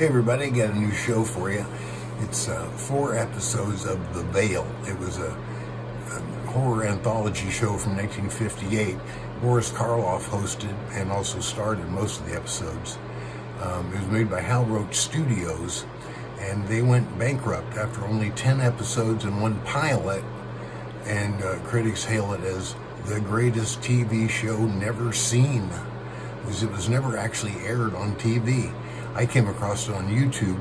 Hey everybody, got a new show for you. It's 4 episodes of The Veil. It was a horror anthology show from 1958. Boris Karloff hosted and also starred in most of the episodes. It was made by Hal Roach Studios, and they went bankrupt after only 10 episodes and 1 pilot, and critics hail it as the greatest TV show never seen, because it was never actually aired on TV. I came across it on YouTube,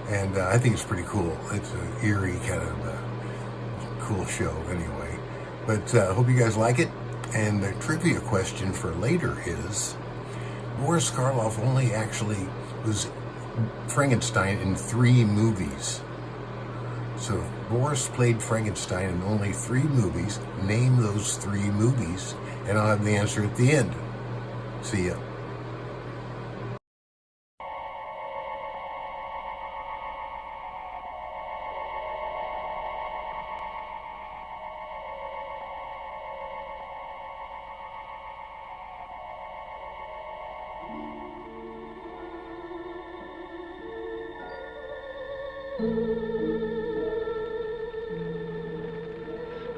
and I think it's pretty cool. It's an eerie kind of cool show anyway. But hope you guys like it. And the trivia question for later is, Boris Karloff only actually was Frankenstein in 3 movies. So Boris played Frankenstein in only 3 movies. Name those 3 movies, and I'll have the answer at the end. See ya.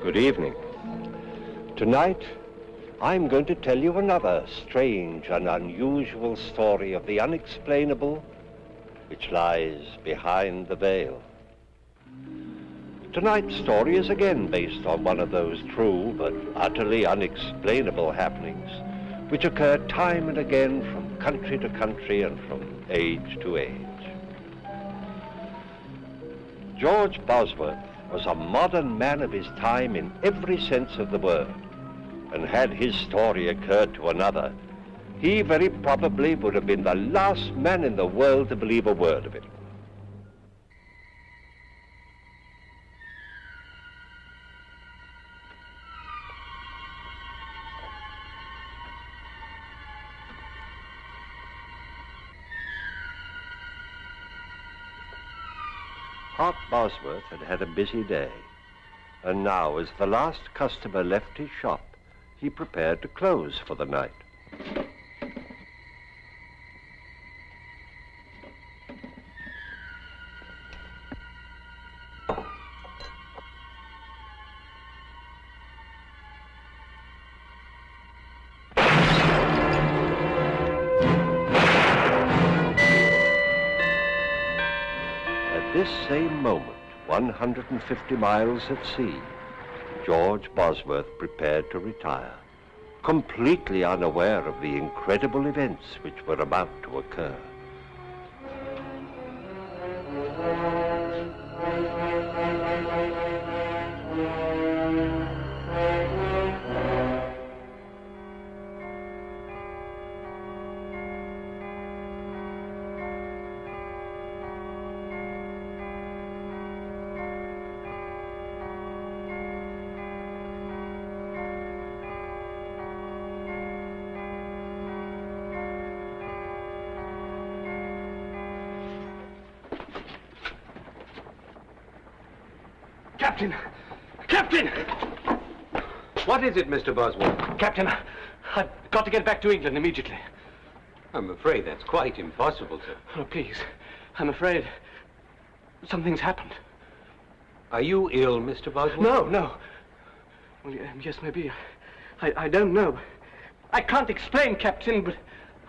Good evening. Tonight, I'm going to tell you another strange and unusual story of the unexplainable which lies behind the veil. Tonight's story is again based on one of those true but utterly unexplainable happenings which occur time and again from country to country and from age to age. George Bosworth was a modern man of his time in every sense of the word, and had his story occurred to another, he very probably would have been the last man in the world to believe a word of it. Art Bosworth had had a busy day, and now, as the last customer left his shop, he prepared to close for the night. At this same moment, 150 miles at sea, George Bosworth prepared to retire, completely unaware of the incredible events which were about to occur. Captain! Captain! What is it, Mr. Bosworth? Captain, I've got to get back to England immediately. I'm afraid that's quite impossible, sir. Oh, please. I'm afraid something's happened. Are you ill, Mr. Bosworth? No. Well, yes, maybe. I don't know. I can't explain, Captain, but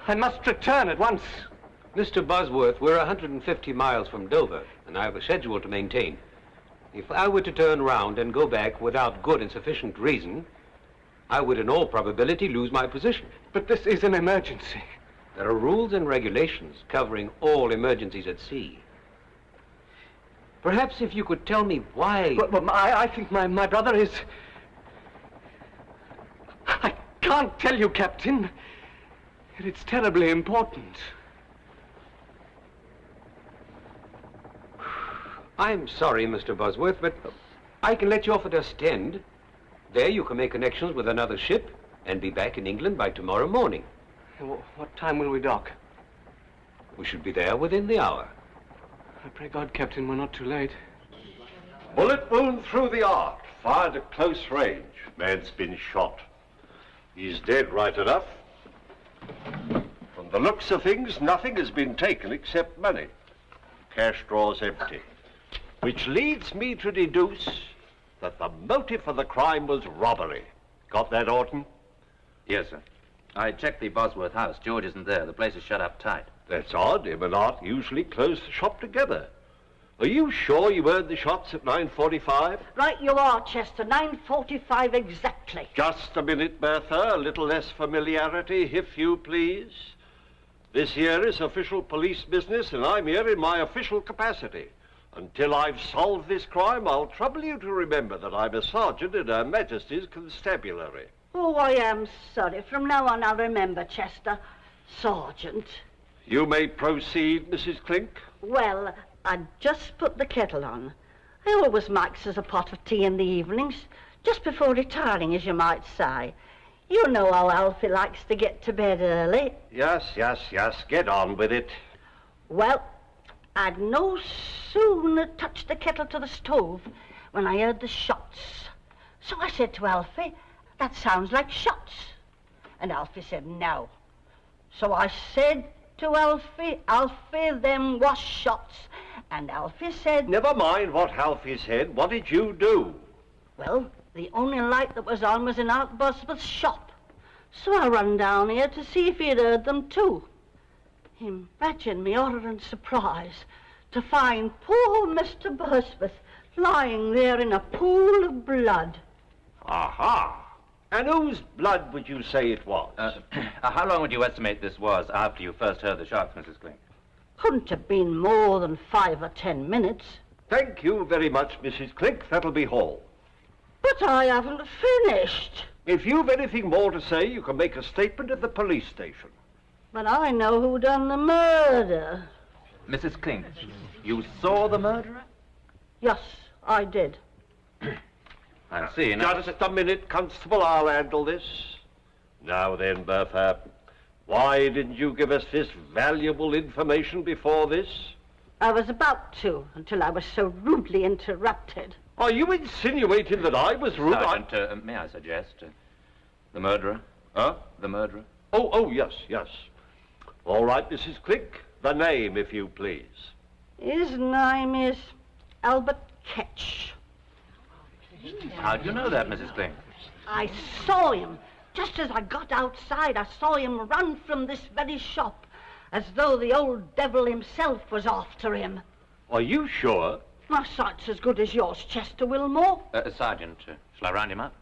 I must return at once. Mr. Bosworth, we're 150 miles from Dover, and I have a schedule to maintain. If I were to turn round and go back without good and sufficient reason, I would in all probability lose my position. But this is an emergency. There are rules and regulations covering all emergencies at sea. Perhaps if you could tell me why... Well, I think my brother is... I can't tell you, Captain. It's terribly important. I'm sorry, Mr. Bosworth, but I can let you off at Ostend. There you can make connections with another ship and be back in England by tomorrow morning. What time will we dock? We should be there within the hour. I pray God, Captain, we're not too late. Bullet wound through the arc, fired at close range. Man's been shot. He's dead right enough. From the looks of things, nothing has been taken except money. Cash drawers empty. Which leads me to deduce that the motive for the crime was robbery. Got that, Orton? Yes, sir. I checked the Bosworth house. George isn't there. The place is shut up tight. That's odd. Him and Art usually close the shop together. Are you sure you heard the shots at 9:45? Right you are, Chester. 9:45 exactly. Just a minute, Bertha. A little less familiarity, if you please. This here is official police business, and I'm here in my official capacity. Until I've solved this crime, I'll trouble you to remember that I'm a sergeant in Her Majesty's Constabulary. Oh, I am sorry. From now on, I'll remember, Chester. Sergeant. You may proceed, Mrs. Clink. Well, I'd just put the kettle on. I always makes us a pot of tea in the evenings, just before retiring, as you might say. You know how Alfie likes to get to bed early. Yes. Get on with it. Well, I'd no sooner touched the kettle to the stove when I heard the shots. So I said to Alfie, that sounds like shots. And Alfie said, no. So I said to Alfie, them was shots. And Alfie said... Never mind what Alfie said. What did you do? Well, the only light that was on was in Aunt Bosworth's shop. So I run down here to see if he'd heard them too. Imagine me horror and surprise to find poor Mr. Bosworth lying there in a pool of blood. Aha! And whose blood would you say it was? How long would you estimate this was after you first heard the shots, Mrs. Clink? Couldn't have been more than 5 or 10 minutes. Thank you very much, Mrs. Clink. That'll be all. But I haven't finished. If you've anything more to say, you can make a statement at the police station. But I know who done the murder. Mrs. Clink, you saw the murderer? Yes, I did. I see. Now, Just a minute, Constable. I'll handle this. Now then, Bertha, why didn't you give us this valuable information before this? I was about to, until I was so rudely interrupted. Are you insinuating that I was rude? Sergeant, may I suggest the murderer? Huh? The murderer? Oh, yes. All right, Mrs. Clink, the name, if you please. His name is Albert Ketch. How do you know that, Mrs. Clink? I saw him. Just as I got outside, I saw him run from this very shop, as though the old devil himself was after him. Are you sure? My sight's as good as yours, Chester Wilmore. Sergeant, shall I round him up?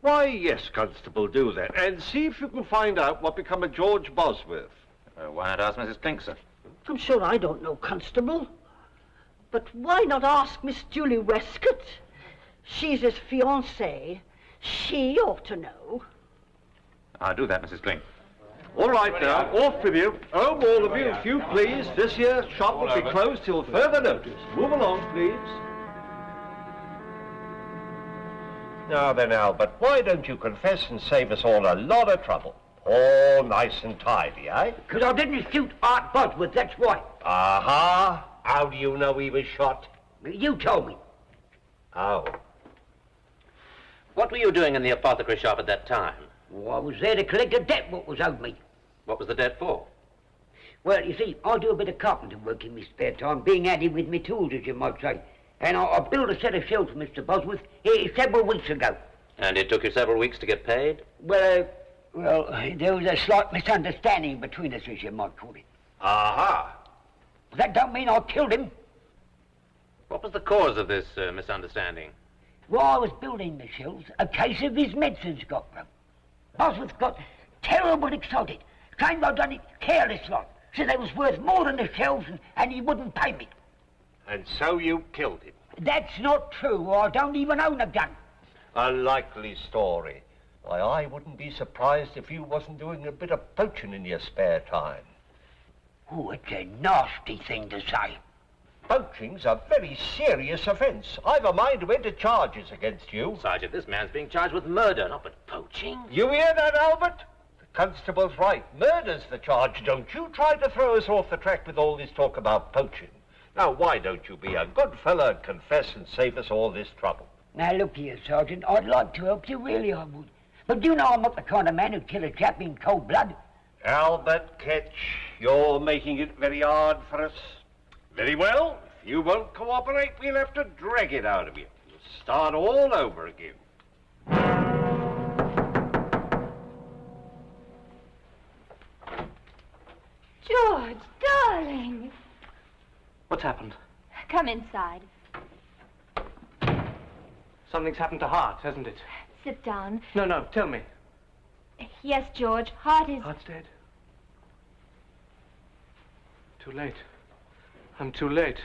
Why, yes, Constable, do that. And see if you can find out what become of George Bosworth. Why not ask Mrs. Clink, sir? I'm sure I don't know, Constable. But why not ask Miss Julie Westcott? She's his fiancée. She ought to know. I'll do that, Mrs. Clink. All right now, off with you. Home, all of you, if you please. This here shop will be closed till further notice. Move along, please. Now then, Albert, why don't you confess and save us all a lot of trouble? All nice and tidy, eh? Because I didn't shoot Art Bosworth, that's why. Aha! How do you know he was shot? You told me. Oh. What were you doing in the apothecary shop at that time? Well, I was there to collect a debt what was owed me. What was the debt for? Well, you see, I do a bit of carpenter work in my spare time, being handy with my tools, as you might say. And I built a set of shelves for Mr. Bosworth several weeks ago. And it took you several weeks to get paid? Well, there was a slight misunderstanding between us, as you might call it. Aha! That don't mean I killed him. What was the cause of this misunderstanding? While I was building the shelves, a case of his medicines got broke. Bosworth got terrible excited. Claimed I'd done it careless like. Said they was worth more than the shelves and he wouldn't pay me. And so you killed him? That's not true. I don't even own a gun. A likely story. Why, I wouldn't be surprised if you wasn't doing a bit of poaching in your spare time. Oh, it's a nasty thing to say. Poaching's a very serious offence. I've a mind to enter charges against you. Sergeant, this man's being charged with murder, not with poaching. You hear that, Albert? The constable's right. Murder's the charge. Don't you try to throw us off the track with all this talk about poaching. Now, why don't you be a good fellow and confess and save us all this trouble? Now, look here, Sergeant. I'd like to help you, really I would. But you know I'm not the kind of man who'd kill a chap in cold blood. Albert Ketch, you're making it very hard for us. Very well. If you won't cooperate, we'll have to drag it out of you. We'll start all over again. George, darling. What's happened? Come inside. Something's happened to Hart, hasn't it? Sit down. No, tell me. Yes, George, Hart is... Hart's dead. Too late. I'm too late.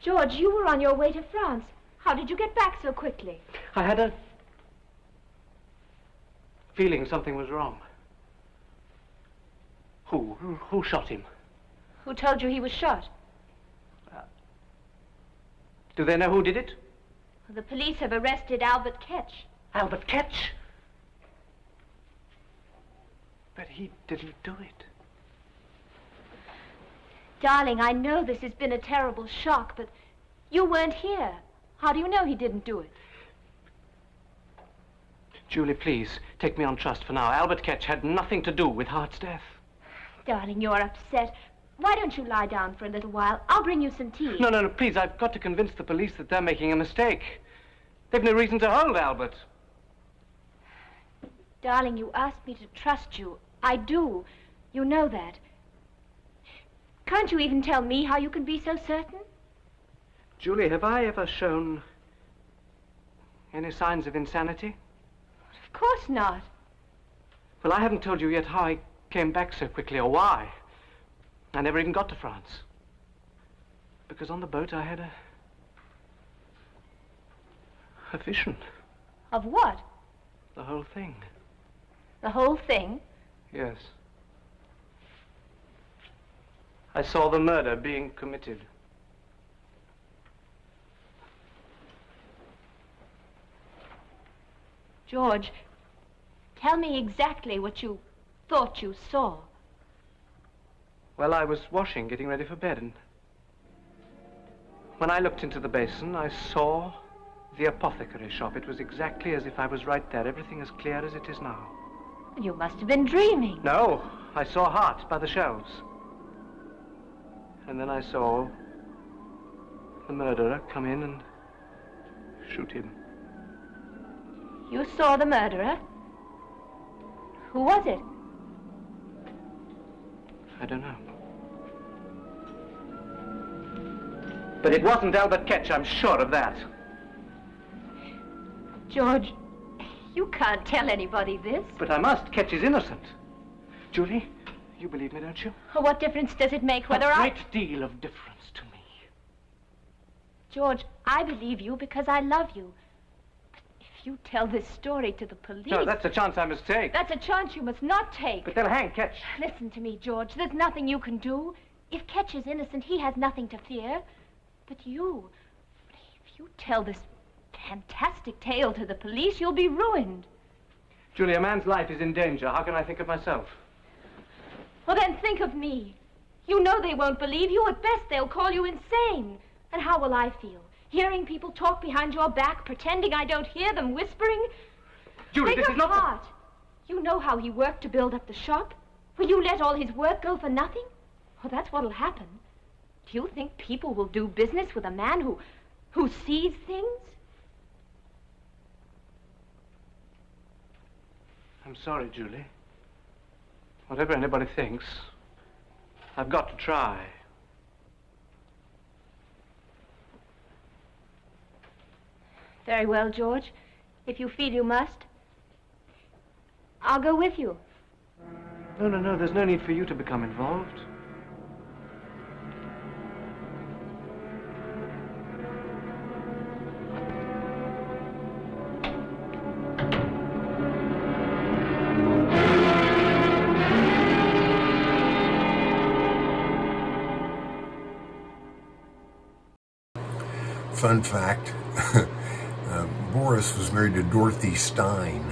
George, you were on your way to France. How did you get back so quickly? I had a feeling something was wrong. Who shot him? Who told you he was shot? Do they know who did it? The police have arrested Albert Ketch. Albert Ketch? But he didn't do it. Darling, I know this has been a terrible shock, but you weren't here. How do you know he didn't do it? Julie, please, take me on trust for now. Albert Ketch had nothing to do with Hart's death. Darling, you're upset. Why don't you lie down for a little while? I'll bring you some tea. No, please, I've got to convince the police that they're making a mistake. They've no reason to hold Albert. Darling, you asked me to trust you. I do. You know that. Can't you even tell me how you can be so certain? Julie, have I ever shown any signs of insanity? Of course not. Well, I haven't told you yet how I came back so quickly or why. I never even got to France. Because on the boat I had a vision. Of what? The whole thing. The whole thing? Yes. I saw the murder being committed. George, tell me exactly what you thought you saw. Well, I was washing, getting ready for bed, and when I looked into the basin, I saw the apothecary shop. It was exactly as if I was right there, everything as clear as it is now. You must have been dreaming. No, I saw Hart by the shelves. And then I saw the murderer come in and shoot him. You saw the murderer? Who was it? I don't know. But it wasn't Albert Ketch, I'm sure of that. George, you can't tell anybody this. But I must. Ketch is innocent. Julie, you believe me, don't you? What difference does it make whether A great deal of difference to me. George, I believe you because I love you. But if you tell this story to the police... No, that's a chance I must take. That's a chance you must not take. But they'll hang Ketch. Listen to me, George. There's nothing you can do. If Ketch is innocent, he has nothing to fear. But you... If you tell this fantastic tale to the police, you'll be ruined. Julie, a man's life is in danger. How can I think of myself? Well, then think of me. You know they won't believe you. At best, they'll call you insane. And how will I feel? Hearing people talk behind your back, pretending I don't hear them, whispering? Julie, Think this of is not Hart. You know how he worked to build up the shop. Will you let all his work go for nothing? Well, that's what'll happen. Do you think people will do business with a man who sees things? I'm sorry, Julie. Whatever anybody thinks, I've got to try. Very well, George. If you feel you must, I'll go with you. No, there's no need for you to become involved. Fun fact, Boris was married to Dorothy Stein.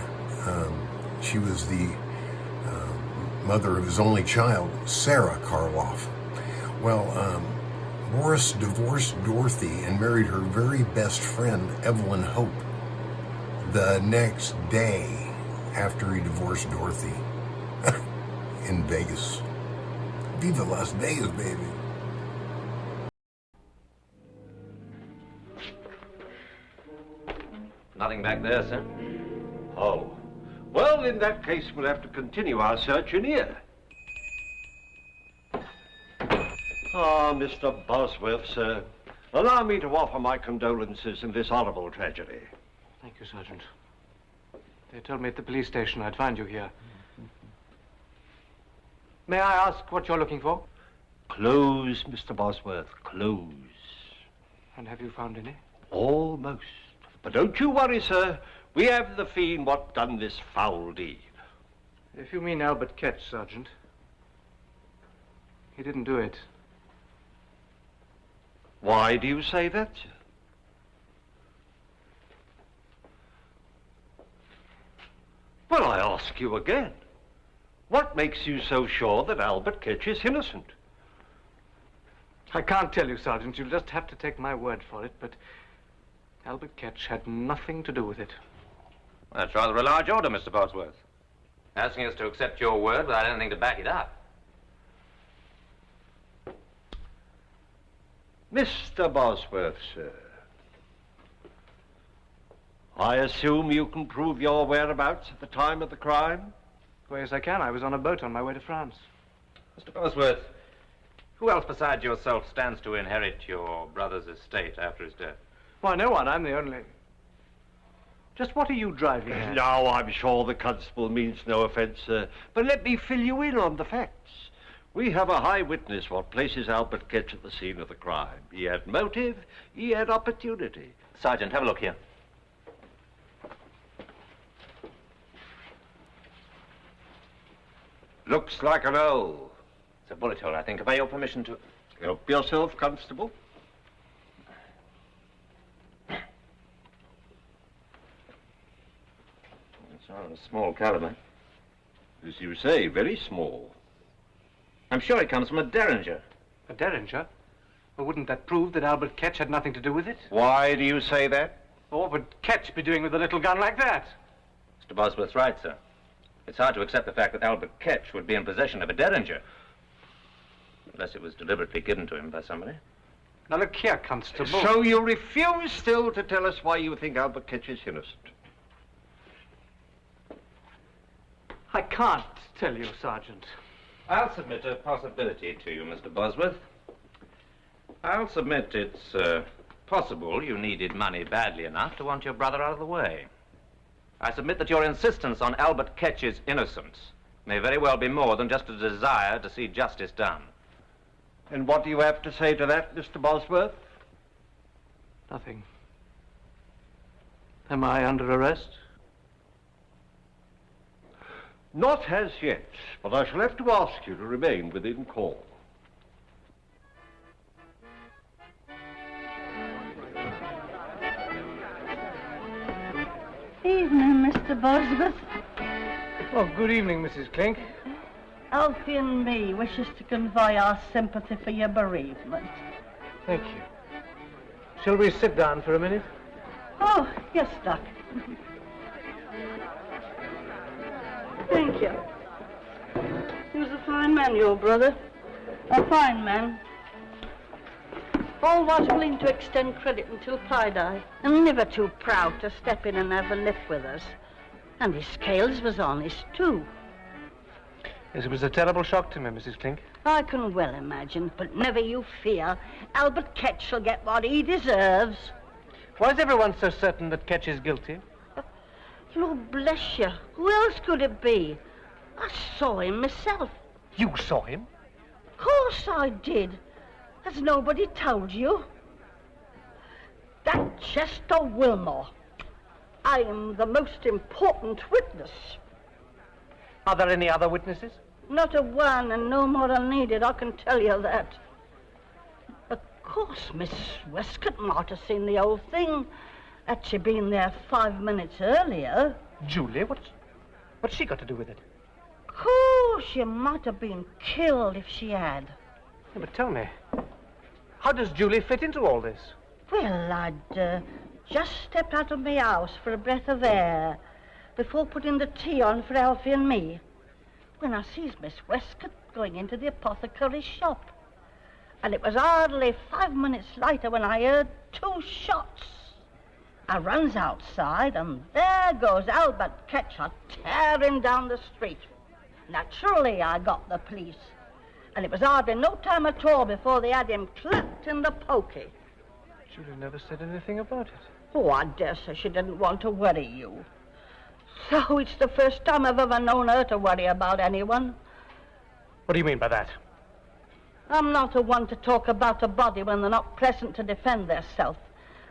She was the mother of his only child, Sarah Karloff. Well, Boris divorced Dorothy and married her very best friend, Evelyn Hope, the next day after he divorced Dorothy in Vegas. Viva Las Vegas, baby. Nothing back there, sir. Oh. Well, in that case, we'll have to continue our search in here. Ah, Mr. Bosworth, sir. Allow me to offer my condolences in this horrible tragedy. Thank you, Sergeant. They told me at the police station I'd find you here. May I ask what you're looking for? Clothes, Mr. Bosworth, clothes. And have you found any? Almost. But don't you worry, sir. We have the fiend what done this foul deed. If you mean Albert Ketch, Sergeant, he didn't do it. Why do you say that, sir? Well, I ask you again. What makes you so sure that Albert Ketch is innocent? I can't tell you, Sergeant. You'll just have to take my word for it, but Albert Ketch had nothing to do with it. Well, that's rather a large order, Mr. Bosworth. Asking us to accept your word without anything to back it up. Mr. Bosworth, sir. I assume you can prove your whereabouts at the time of the crime? Well, yes, I can. I was on a boat on my way to France. Mr. Bosworth, who else besides yourself stands to inherit your brother's estate after his death? Why, no one. I'm the only... Just what are you driving at? Now, I'm sure the constable means no offence, sir, but let me fill you in on the facts. We have a high witness what places Albert Ketch at the scene of the crime. He had motive, he had opportunity. Sergeant, have a look here. Looks like an O. It's a bullet hole, I think. Have I your permission to... Help yourself, Constable. It's rather a small caliber. As you say, very small. I'm sure it comes from a derringer. A derringer? Well, wouldn't that prove that Albert Ketch had nothing to do with it? Why do you say that? What would Ketch be doing with a little gun like that? Mr. Bosworth's right, sir. It's hard to accept the fact that Albert Ketch would be in possession of a derringer. Unless it was deliberately given to him by somebody. Now, look here, Constable. So you refuse still to tell us why you think Albert Ketch is innocent? I can't tell you, Sergeant. I'll submit a possibility to you, Mr. Bosworth. I'll submit it's possible you needed money badly enough to want your brother out of the way. I submit that your insistence on Albert Ketch's innocence may very well be more than just a desire to see justice done. And what do you have to say to that, Mr. Bosworth? Nothing. Am I under arrest? Not as yet, but I shall have to ask you to remain within call. Evening, Mr. Bosworth. Oh, good evening, Mrs. Clink. Alfie and me wishes to convey our sympathy for your bereavement. Thank you. Shall we sit down for a minute? Oh, yes, Doc. Thank you. He was a fine man, your brother. A fine man. Always willing to extend credit until Pi died, and never too proud to step in and have a lift with us. And his scales was honest, too. Yes, it was a terrible shock to me, Mrs. Clink. I can well imagine, but never you fear. Albert Ketch shall get what he deserves. Why is everyone so certain that Ketch is guilty? Lord bless you. Who else could it be? I saw him myself. You saw him? Of course I did. Has nobody told you? That Chester Wilmore. I am the most important witness. Are there any other witnesses? Not a one, and no more are needed, I can tell you that. Of course, Miss Westcott might have seen the whole thing. Had she been there 5 minutes earlier. Julie? What's she got to do with it? Of course, she might have been killed if she had. Yeah, but tell me, how does Julie fit into all this? Well, I'd just stepped out of my house for a breath of air before putting the tea on for Alfie and me, when I sees Miss Westcott going into the apothecary's shop. And it was hardly 5 minutes later when I heard 2 shots. I runs outside, and there goes Albert Ketcher tearing down the street. Naturally, I got the police. And it was hardly no time at all before they had him clapped in the pokey. Julie never said anything about it. Oh, I dare say she didn't want to worry you. So it's the first time I've ever known her to worry about anyone. What do you mean by that? I'm not the one to talk about a body when they're not present to defend theirself.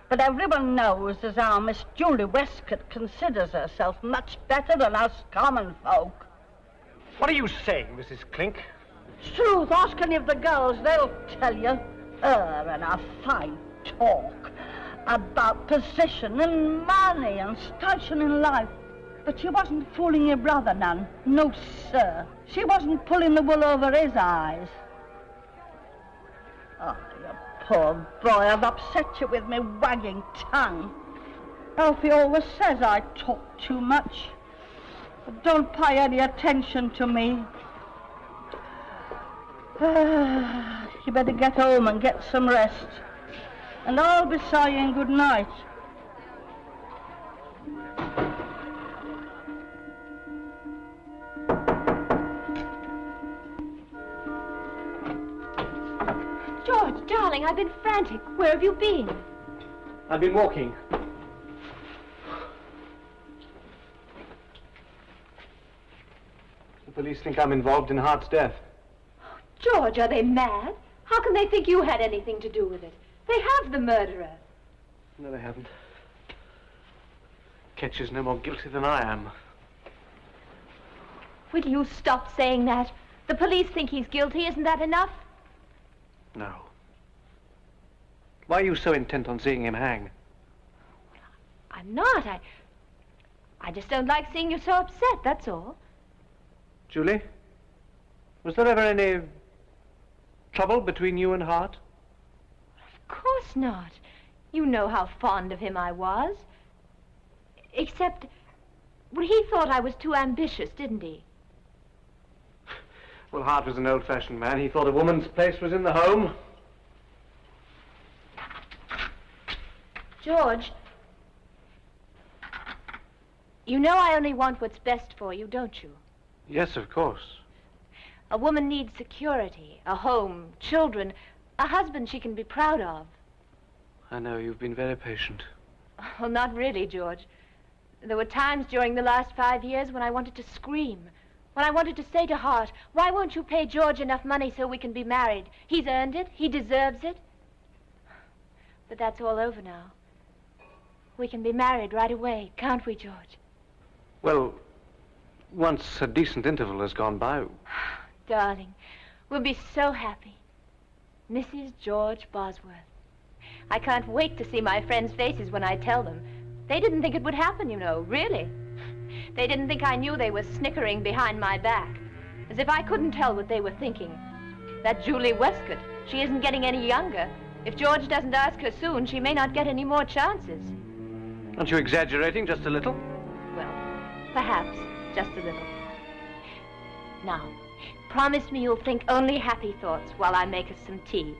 But everyone knows as how Miss Julie Westcott considers herself much better than us common folk. What are you saying, Mrs. Clink? It's truth. Ask any of the girls, they'll tell you. Her and her fine talk about position and money and station in life. But she wasn't fooling your brother none. No, sir. She wasn't pulling the wool over his eyes. Oh, you poor boy, I've upset you with me wagging tongue. Alfie always says I talk too much. But don't pay any attention to me. You better get home and get some rest. And I'll be saying good night. George, darling, I've been frantic. Where have you been? I've been walking. The police think I'm involved in Hart's death. George, are they mad? How can they think you had anything to do with it? They have the murderer. No, they haven't. Ketcher's no more guilty than I am. Will you stop saying that? The police think he's guilty. Isn't that enough? No. Why are you so intent on seeing him hang? I'm not. I just don't like seeing you so upset, that's all. Julie, was there ever any trouble between you and Hart? Of course not. You know how fond of him I was. Except, well, he thought I was too ambitious, didn't he? Well, Hart was an old-fashioned man. He thought a woman's place was in the home. George, you know I only want what's best for you, don't you? Yes, of course. A woman needs security, a home, children, a husband she can be proud of. I know, you've been very patient. Well, not really, George. There were times during the last 5 years when I wanted to scream, when I wanted to say to Hart, why won't you pay George enough money so we can be married? He's earned it, he deserves it. But that's all over now. We can be married right away, can't we, George? Well, once a decent interval has gone by. Darling, we'll be so happy. Mrs. George Bosworth. I can't wait to see my friends' faces when I tell them. They didn't think it would happen, you know, really. They didn't think I knew they were snickering behind my back, as if I couldn't tell what they were thinking. That Julie Westcott, she isn't getting any younger. If George doesn't ask her soon, she may not get any more chances. Aren't you exaggerating just a little? Well, perhaps just a little. Now, promise me you'll think only happy thoughts while I make us some tea.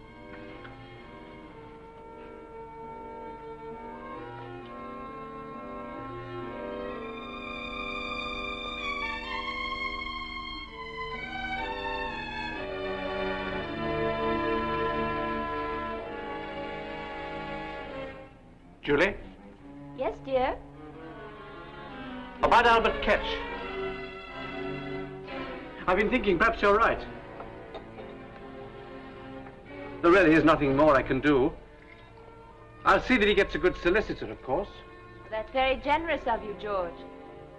Julie? Yes, dear? About Albert Ketch. I've been thinking perhaps you're right. There really is nothing more I can do. I'll see that he gets a good solicitor, of course. That's very generous of you, George.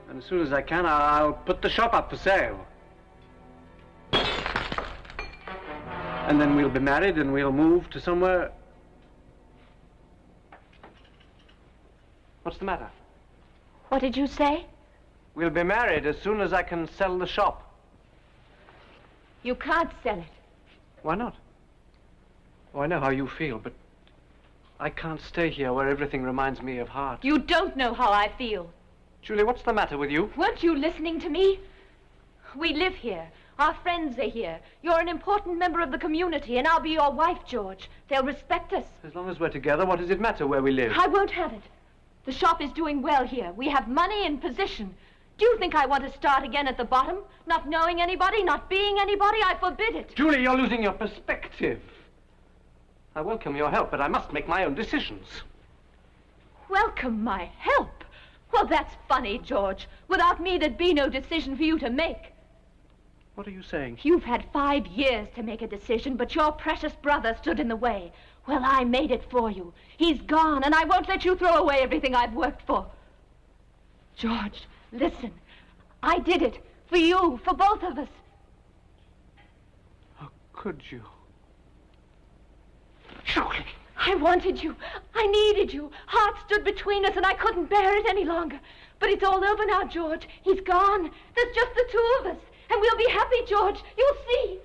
And as soon as I can, I'll put the shop up for sale. And then we'll be married and we'll move to somewhere... What's the matter? What did you say? We'll be married as soon as I can sell the shop. You can't sell it. Why not? Oh, I know how you feel, but I can't stay here where everything reminds me of Hart. You don't know how I feel. Julie, what's the matter with you? Weren't you listening to me? We live here. Our friends are here. You're an important member of the community, and I'll be your wife, George. They'll respect us. As long as we're together, what does it matter where we live? I won't have it. The shop is doing well here. We have money and position. Do you think I want to start again at the bottom? Not knowing anybody, not being anybody? I forbid it. Julie, you're losing your perspective. I welcome your help, but I must make my own decisions. Welcome my help? Well, that's funny, George. Without me, there'd be no decision for you to make. What are you saying? You've had 5 years to make a decision, but your precious brother stood in the way. Well, I made it for you. He's gone, and I won't let you throw away everything I've worked for. George, listen. I did it. For you, for both of us. How could you? Julie! I wanted you. I needed you. Heart stood between us, and I couldn't bear it any longer. But it's all over now, George. He's gone. There's just the two of us. And we'll be happy, George. You'll see.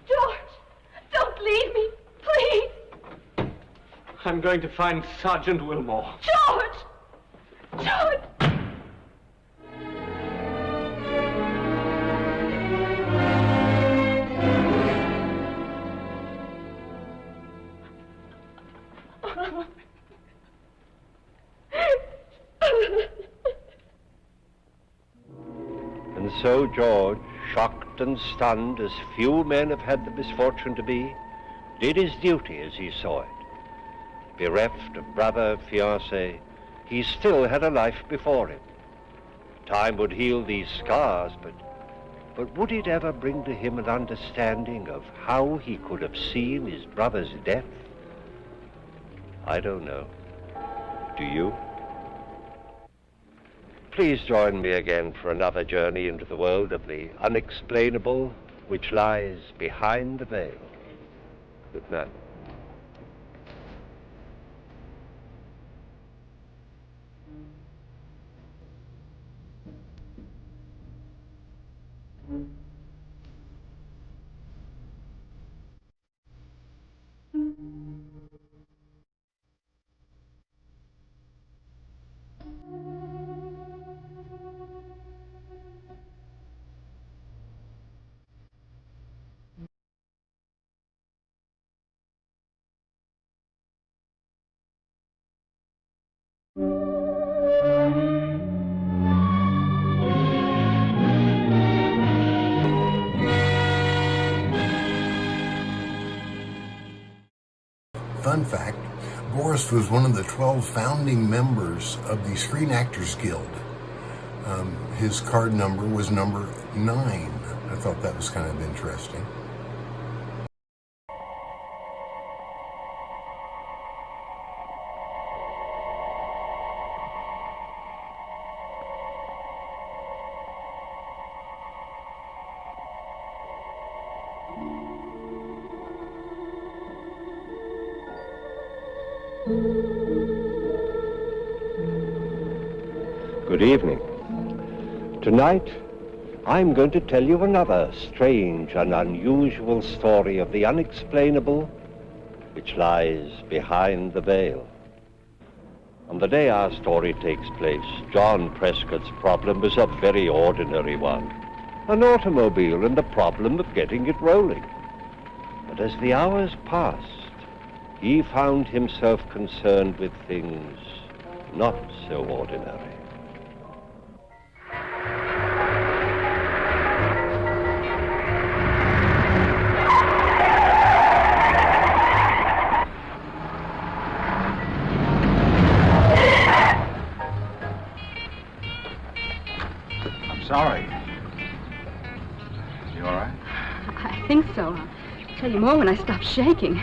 George, don't leave me, please. I'm going to find Sergeant Wilmore. George! George! And so George, shocked and stunned as few men have had the misfortune to be, did his duty as he saw it. Bereft of brother, fiancé, he still had a life before him. Time would heal these scars, but would it ever bring to him an understanding of how he could have seen his brother's death? I don't know. Do you? Please join me again for another journey into the world of the unexplainable, which lies behind the veil. Good night. Fun fact, Boris was one of the 12 founding members of the Screen Actors Guild. His card number was number 9. I thought that was kind of interesting. Good evening. Tonight, I'm going to tell you another strange and unusual story of the unexplainable, which lies behind the veil. On the day our story takes place, John Prescott's problem was a very ordinary one. An automobile and the problem of getting it rolling. But as the hours passed, he found himself concerned with things not so ordinary. Sorry. You all right? I think so. I'll tell you more when I stop shaking.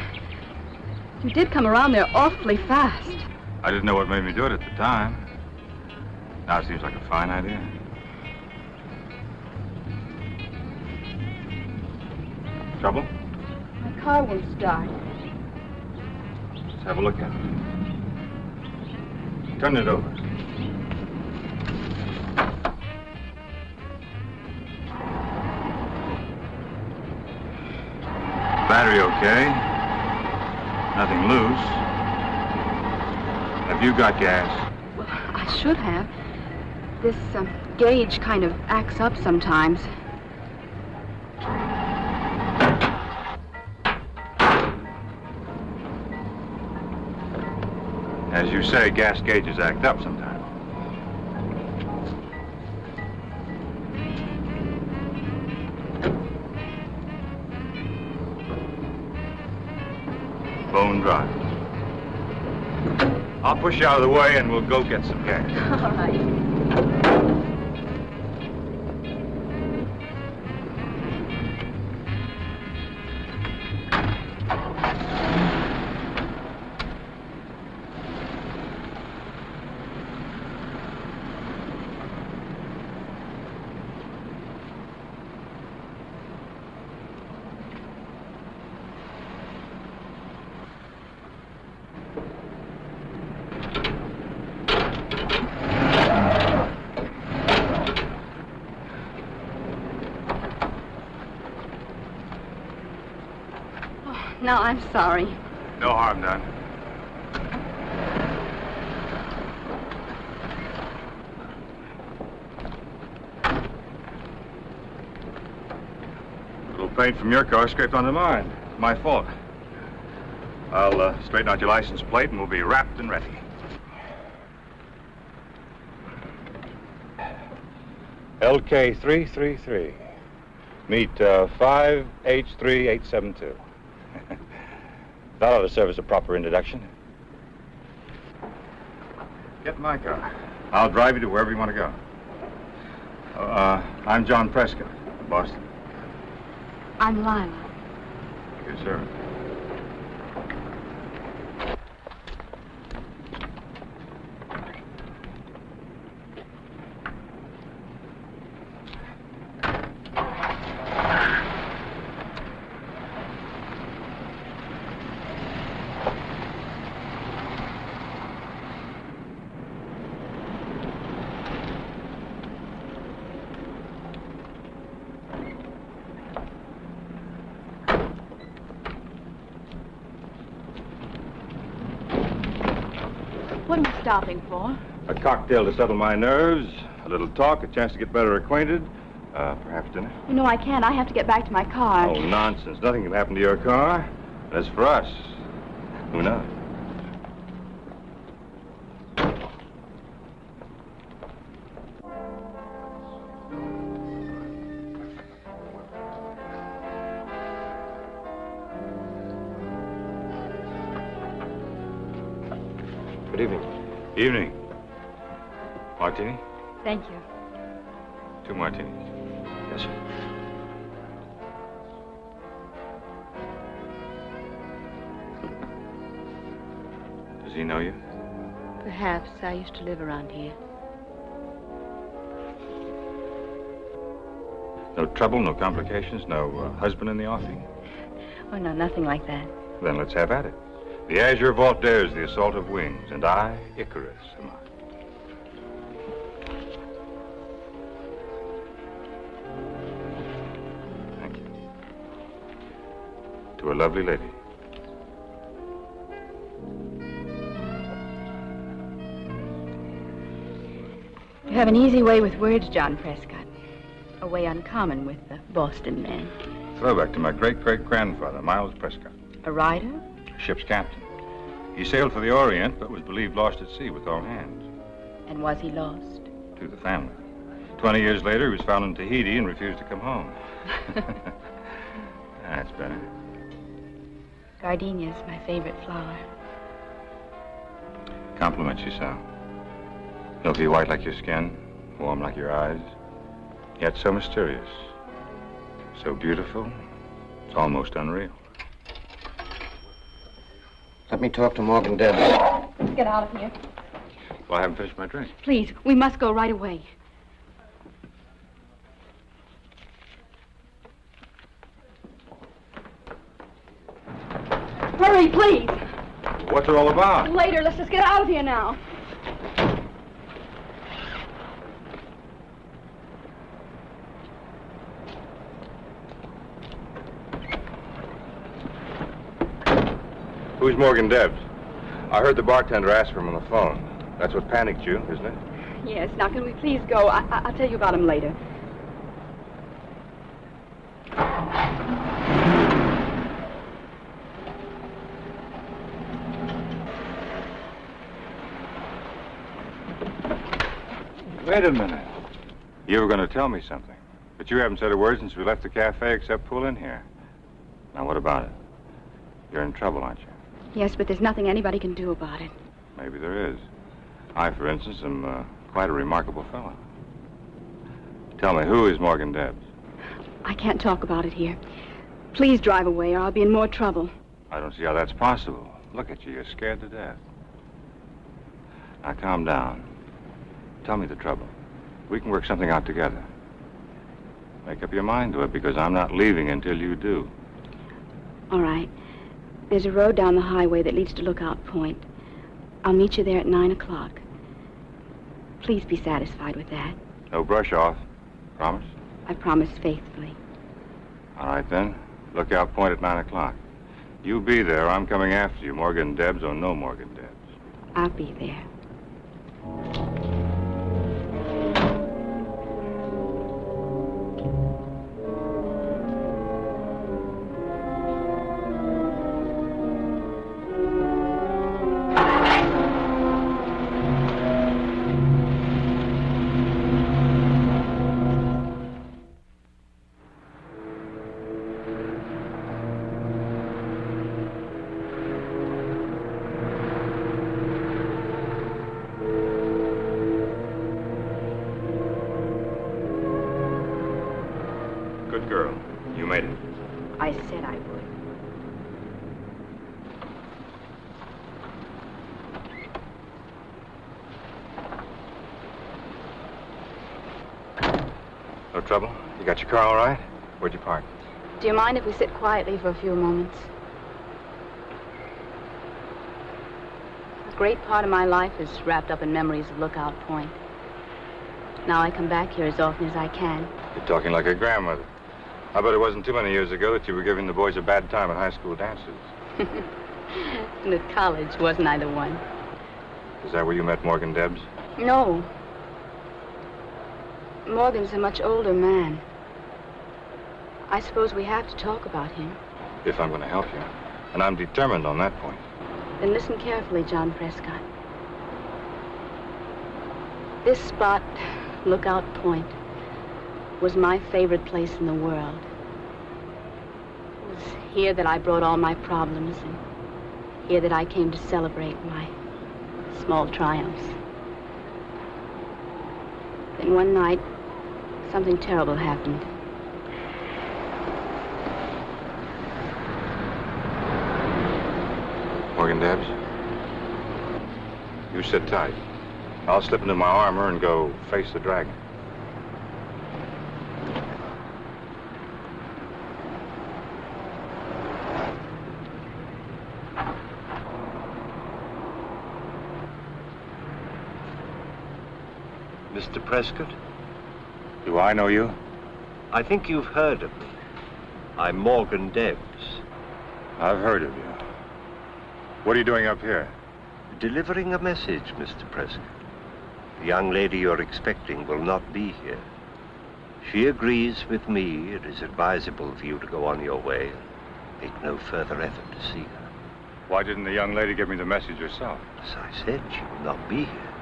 You did come around there awfully fast. I didn't know what made me do it at the time. Now it seems like a fine idea. Trouble? My car won't start. Let's have a look at it. Turn it over. Battery okay. Nothing loose. Have you got gas? Well, I should have. This gauge kind of acts up sometimes. As you say, gas gauges act up sometimes. Bone dry. I'll push you out of the way and we'll go get some gas. All right. No, I'm sorry. No harm done. A little paint from your car scraped onto mine. My fault. I'll straighten out your license plate and we'll be wrapped and ready. LK333. Meet 5H3872. That ought to serve as a proper introduction. Get in my car. I'll drive you to wherever you want to go. I'm John Prescott, Boston. I'm Lila. Yes, sir. What am I stopping for? A cocktail to settle my nerves, a little talk, a chance to get better acquainted, perhaps dinner. No, I can't. I have to get back to my car. Oh, nonsense. Nothing can happen to your car. As for us, who knows? Good evening. Evening. Martini? Thank you. 2 martinis. Yes, sir. Does he know you? Perhaps. I used to live around here. No trouble, no complications, no husband in the offing? Oh, no, nothing like that. Then let's have at it. The azure vault dares the assault of wings, and I, Icarus, am I. Thank you. To a lovely lady. You have an easy way with words, John Prescott. A way uncommon with the Boston man. Throwback to my great-great-grandfather, Miles Prescott. A rider? Ship's captain. He sailed for the Orient, but was believed lost at sea with all hands. And was he lost? To the family. 20 years later, he was found in Tahiti and refused to come home. That's better. Gardenia's my favorite flower. Compliments you, Sal. Milky white like your skin, warm like your eyes, yet so mysterious, so beautiful, it's almost unreal. Let me talk to Morgan Debs. Let's get out of here. Well, I haven't finished my drink. Please, we must go right away. Hurry, please. What's it all about? Later, let's just get out of here now. Who's Morgan Debs? I heard the bartender ask for him on the phone. That's what panicked you, isn't it? Yes, now can we please go? I'll tell you about him later. Wait a minute. You were going to tell me something, but you haven't said a word since we left the cafe except pull in here. Now, what about it? You're in trouble, aren't you? Yes, but there's nothing anybody can do about it. Maybe there is. I, for instance, am quite a remarkable fellow. Tell me, who is Morgan Debs? I can't talk about it here. Please drive away or I'll be in more trouble. I don't see how that's possible. Look at you, you're scared to death. Now, calm down. Tell me the trouble. We can work something out together. Make up your mind to it, because I'm not leaving until you do. All right. There's a road down the highway that leads to Lookout Point. I'll meet you there at 9 o'clock. Please be satisfied with that. No brush off. Promise? I promise faithfully. All right, then. Lookout Point at 9 o'clock. You be there. I'm coming after you, Morgan Debs or no Morgan Debs. I'll be there. Good girl. You made it. I said I would. No trouble? You got your car all right? Where'd you park? Do you mind if we sit quietly for a few moments? A great part of my life is wrapped up in memories of Lookout Point. Now I come back here as often as I can. You're talking like a grandmother. I bet it wasn't too many years ago that you were giving the boys a bad time at high school dances. And at college, wasn't I the one? Is that where you met Morgan Debs? No. Morgan's a much older man. I suppose we have to talk about him. If I'm going to help you. And I'm determined on that point. Then listen carefully, John Prescott. This spot, Lookout Point, was my favorite place in the world. It was here that I brought all my problems, and here that I came to celebrate my small triumphs. Then one night, something terrible happened. Morgan Debs? You sit tight. I'll slip into my armor and go face the dragon. Mr. Prescott? Do I know you? I think you've heard of me. I'm Morgan Debs. I've heard of you. What are you doing up here? Delivering a message, Mr. Prescott. The young lady you're expecting will not be here. She agrees with me it is advisable for you to go on your way and make no further effort to see her. Why didn't the young lady give me the message herself? As I said, she will not be here.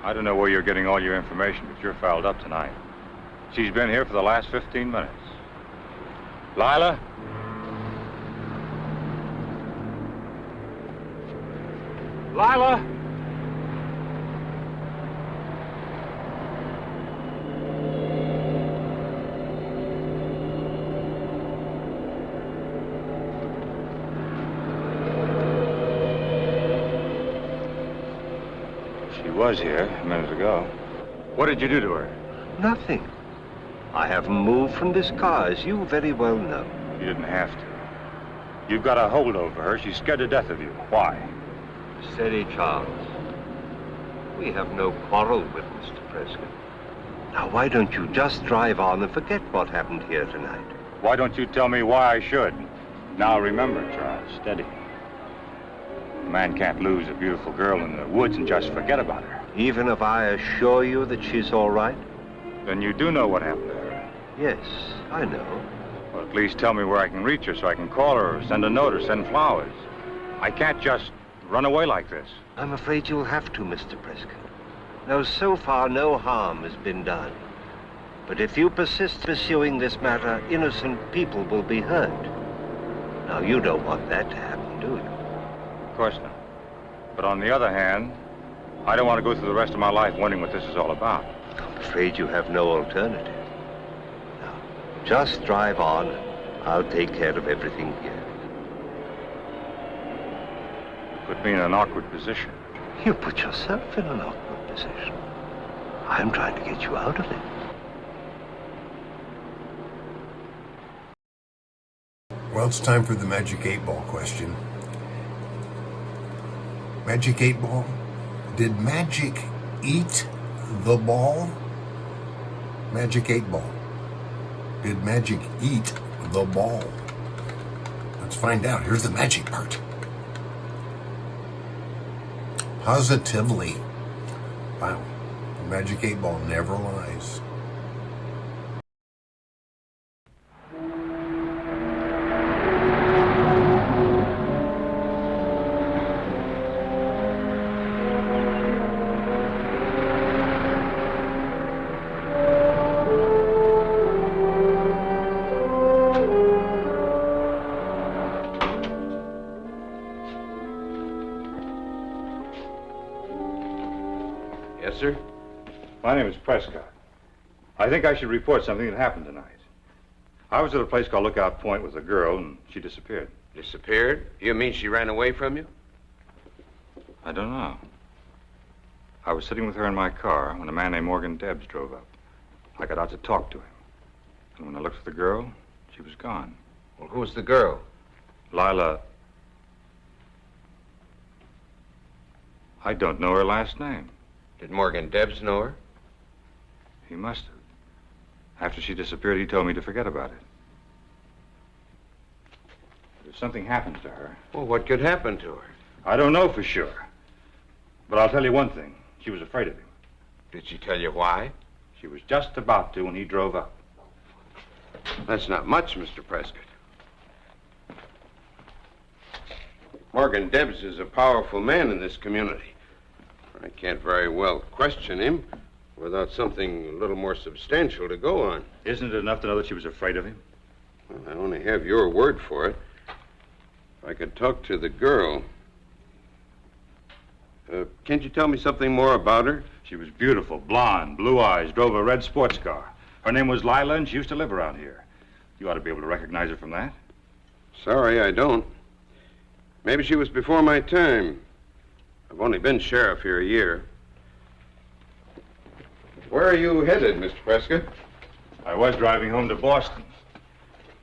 I don't know where you're getting all your information, but you're fouled up tonight. She's been here for the last 15 minutes. Lila? Lila? She was here a minute ago. What did you do to her? Nothing. I haven't moved from this car, as you very well know. You didn't have to. You've got a hold over her. She's scared to death of you. Why? Steady, Charles. We have no quarrel with Mr. Prescott. Now, why don't you just drive on and forget what happened here tonight? Why don't you tell me why I should? Now, remember, Charles, steady. A man can't lose a beautiful girl in the woods and just forget about her. Even if I assure you that she's all right? Then you do know what happened to her. Yes, I know. Well, at least tell me where I can reach her so I can call her or send a note or send flowers. I can't just run away like this. I'm afraid you'll have to, Mr. Prescott. Now, so far, no harm has been done. But if you persist pursuing this matter, innocent people will be hurt. Now, you don't want that to happen, do you? Of course not. But on the other hand, I don't want to go through the rest of my life wondering what this is all about. I'm afraid you have no alternative. Now, just drive on. I'll take care of everything here. You put me in an awkward position. You put yourself in an awkward position. I'm trying to get you out of it. Well, it's time for the Magic 8 Ball question. Magic 8 Ball, did magic eat the ball? Magic 8 Ball, did magic eat the ball? Let's find out. Here's the magic part. Positively. Wow. The Magic 8 Ball never lies. Yes, sir? My name is Prescott. I think I should report something that happened tonight. I was at a place called Lookout Point with a girl, and she disappeared. Disappeared? You mean she ran away from you? I don't know. I was sitting with her in my car when a man named Morgan Debs drove up. I got out to talk to him. And when I looked for the girl, she was gone. Well, who was the girl? Lila. I don't know her last name. Did Morgan Debs know her? He must have. After she disappeared, he told me to forget about it. If something happens to her... Well, what could happen to her? I don't know for sure. But I'll tell you one thing. She was afraid of him. Did she tell you why? She was just about to when he drove up. That's not much, Mr. Prescott. Morgan Debs is a powerful man in this community. I can't very well question him without something a little more substantial to go on. Isn't it enough to know that she was afraid of him? Well, I only have your word for it. If I could talk to the girl... can't you tell me something more about her? She was beautiful, blonde, blue eyes, drove a red sports car. Her name was Lila, and she used to live around here. You ought to be able to recognize her from that. Sorry, I don't. Maybe she was before my time. I've only been sheriff here a year. Where are you headed, Mr. Prescott? I was driving home to Boston.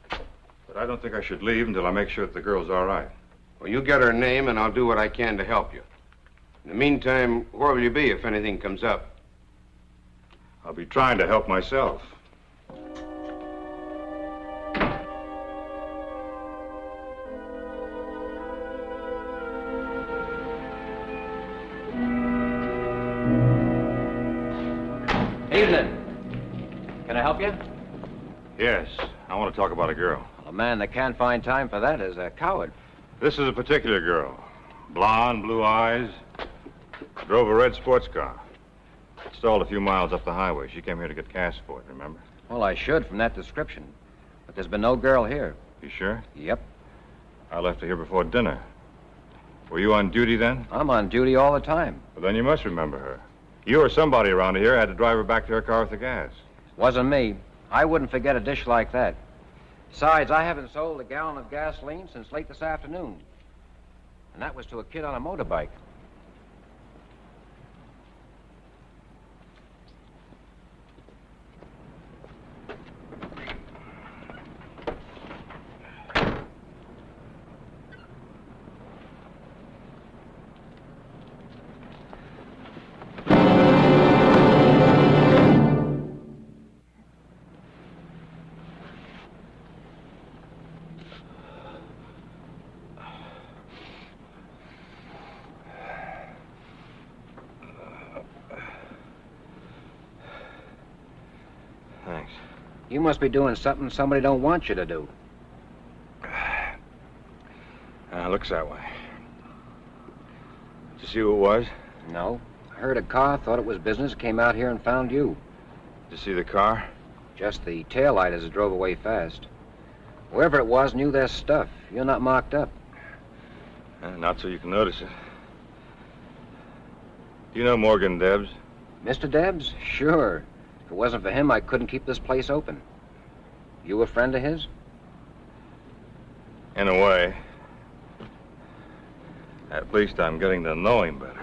But I don't think I should leave until I make sure that the girl's all right. Well, you get her name, and I'll do what I can to help you. In the meantime, where will you be if anything comes up? I'll be trying to help myself. Evening. Can I help you? Yes, I want to talk about a girl. A man that can't find time for that is a coward. This is a particular girl. Blonde, blue eyes. Drove a red sports car. Stalled a few miles up the highway. She came here to get gas for it, remember? Well, I should from that description. But there's been no girl here. You sure? Yep. I left her here before dinner. Were you on duty then? I'm on duty all the time. Well, then you must remember her. You or somebody around here had to drive her back to her car with the gas. Wasn't me. I wouldn't forget a dish like that. Besides, I haven't sold a gallon of gasoline since late this afternoon. And that was to a kid on a motorbike. Thanks. You must be doing something somebody don't want you to do. Looks that way. Did you see who it was? No, Heard a car, thought it was business, came out here and found you. Did you see the car? Just the taillight as it drove away fast. Whoever it was knew their stuff. You're not marked up. Not so you can notice it. Do you know Morgan Debs? Mr. Debs? Sure. If it wasn't for him, I couldn't keep this place open. You a friend of his? In a way. At least I'm getting to know him better.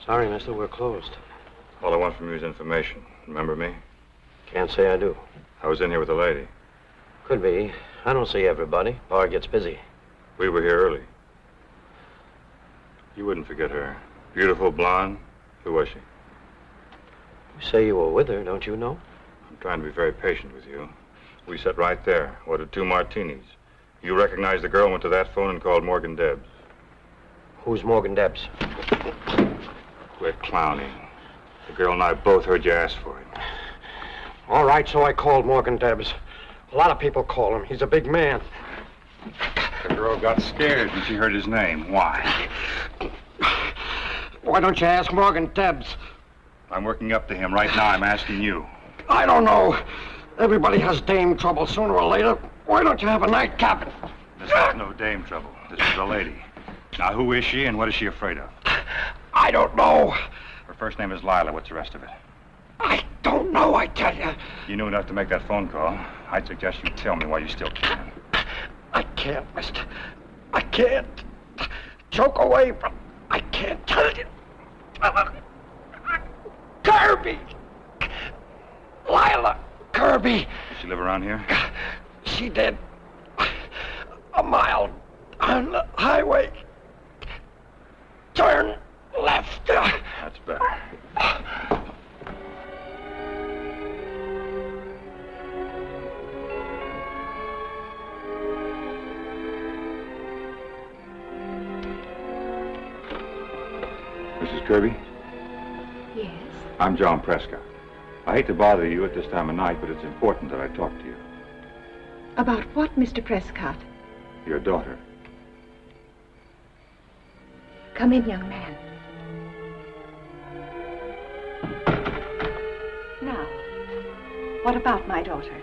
Sorry, mister, we're closed. All I want from you is information. Remember me? Can't say I do. I was in here with a lady. Could be. I don't see everybody. Bar gets busy. We were here early. You wouldn't forget her. Beautiful, blonde. Who was she? You say you were with her, don't you know? I'm trying to be very patient with you. We sat right there, ordered 2 martinis. You recognized the girl, went to that phone and called Morgan Debs. Who's Morgan Debs? Quit clowning. The girl and I both heard you ask for it. All right, so I called Morgan Debs. A lot of people call him. He's a big man. The girl got scared when she heard his name. Why? Why don't you ask Morgan Debs? I'm working up to him. Right now, I'm asking you. I don't know. Everybody has dame trouble sooner or later. Why don't you have a nightcap? This is no dame trouble. This is a lady. Now, who is she and what is she afraid of? I don't know. Her first name is Lila. What's the rest of it? I don't know, I tell you. You knew enough to make that phone call. I'd suggest you tell me why you still can. I can't, mister. I can't. Choke away, but I can't tell you. Kirby! Lila Kirby. Does she live around here? She did. A mile on the highway. Turn left. That's better. Mrs. Kirby? Yes? I'm John Prescott. I hate to bother you at this time of night, but it's important that I talk to you. About what, Mr. Prescott? Your daughter. Come in, young man. Now, what about my daughter?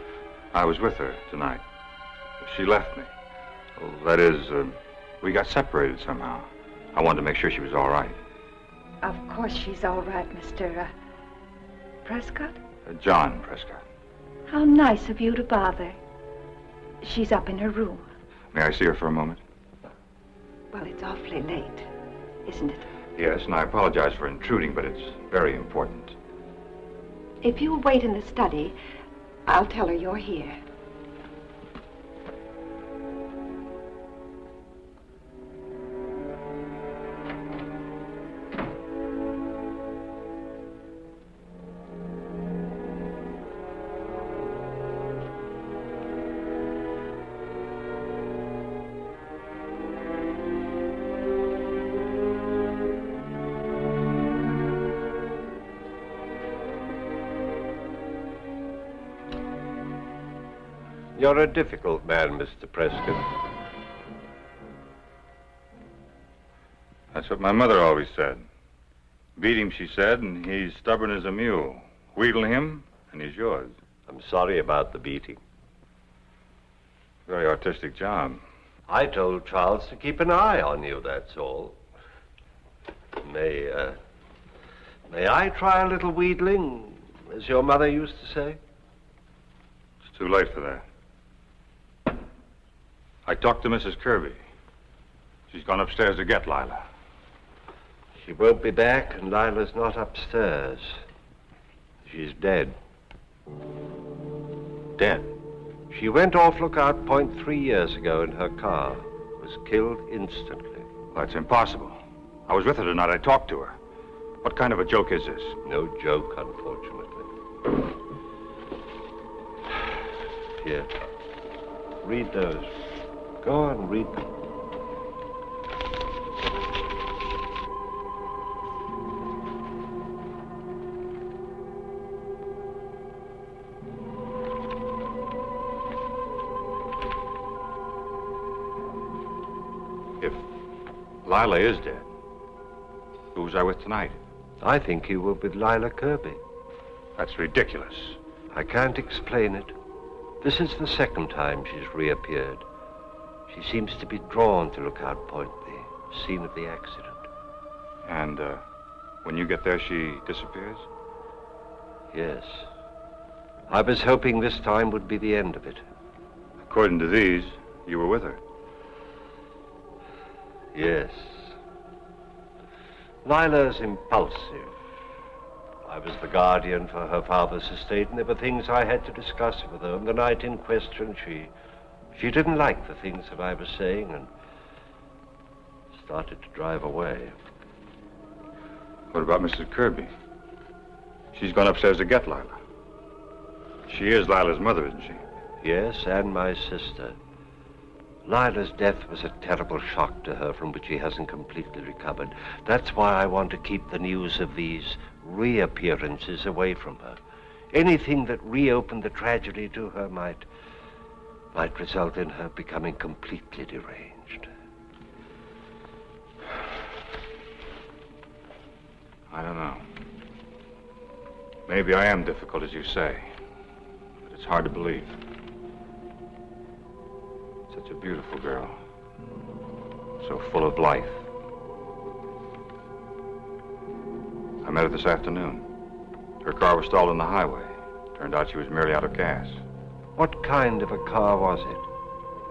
I was with her tonight. She left me. Well, that is, we got separated somehow. I wanted to make sure she was all right. Of course she's all right, Mr. Prescott. John Prescott. How nice of you to bother. She's up in her room. May I see her for a moment? Well, it's awfully late, isn't it? Yes, and I apologize for intruding, but it's very important. If you'll wait in the study, I'll tell her you're here. You're a difficult man, Mr. Prescott. That's what my mother always said. Beat him, she said, and he's stubborn as a mule. Wheedle him, and he's yours. I'm sorry about the beating. Very artistic job. I told Charles to keep an eye on you, that's all. May I try a little wheedling, as your mother used to say? It's too late for that. I talked to Mrs. Kirby. She's gone upstairs to get Lila. She won't be back, and Lila's not upstairs. She's dead. Dead? She went off Lookout Point 3 years ago in her car. Was killed instantly. Well, that's impossible. I was with her tonight. I talked to her. What kind of a joke is this? No joke, unfortunately. Here. Read those. Go on, read them. If Lila is dead, who was I with tonight? I think you were with Lila Kirby. That's ridiculous. I can't explain it. This is the second time she's reappeared. She seems to be drawn to Lookout Point, the scene of the accident. And, when you get there, she disappears? Yes. I was hoping this time would be the end of it. According to these, you were with her. Yes. Lila's impulsive. I was the guardian for her father's estate, and there were things I had to discuss with her. And the night in question, she didn't like the things that I was saying and started to drive away. What about Mrs. Kirby? She's gone upstairs to get Lila. She is Lila's mother, isn't she? Yes, and my sister. Lila's death was a terrible shock to her from which she hasn't completely recovered. That's why I want to keep the news of these reappearances away from her. Anything that reopened the tragedy to her might result in her becoming completely deranged. I don't know. Maybe I am difficult, as you say. But it's hard to believe. Such a beautiful girl. So full of life. I met her this afternoon. Her car was stalled on the highway. Turned out she was merely out of gas. What kind of a car was it?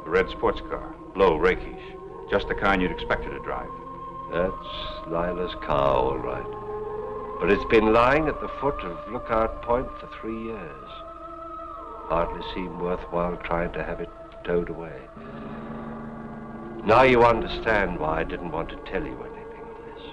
A red sports car. Low, rakish. Just the kind you'd expect her to drive. That's Lila's car, all right. But it's been lying at the foot of Lookout Point for 3 years. Hardly seemed worthwhile trying to have it towed away. Now you understand why I didn't want to tell you anything of this.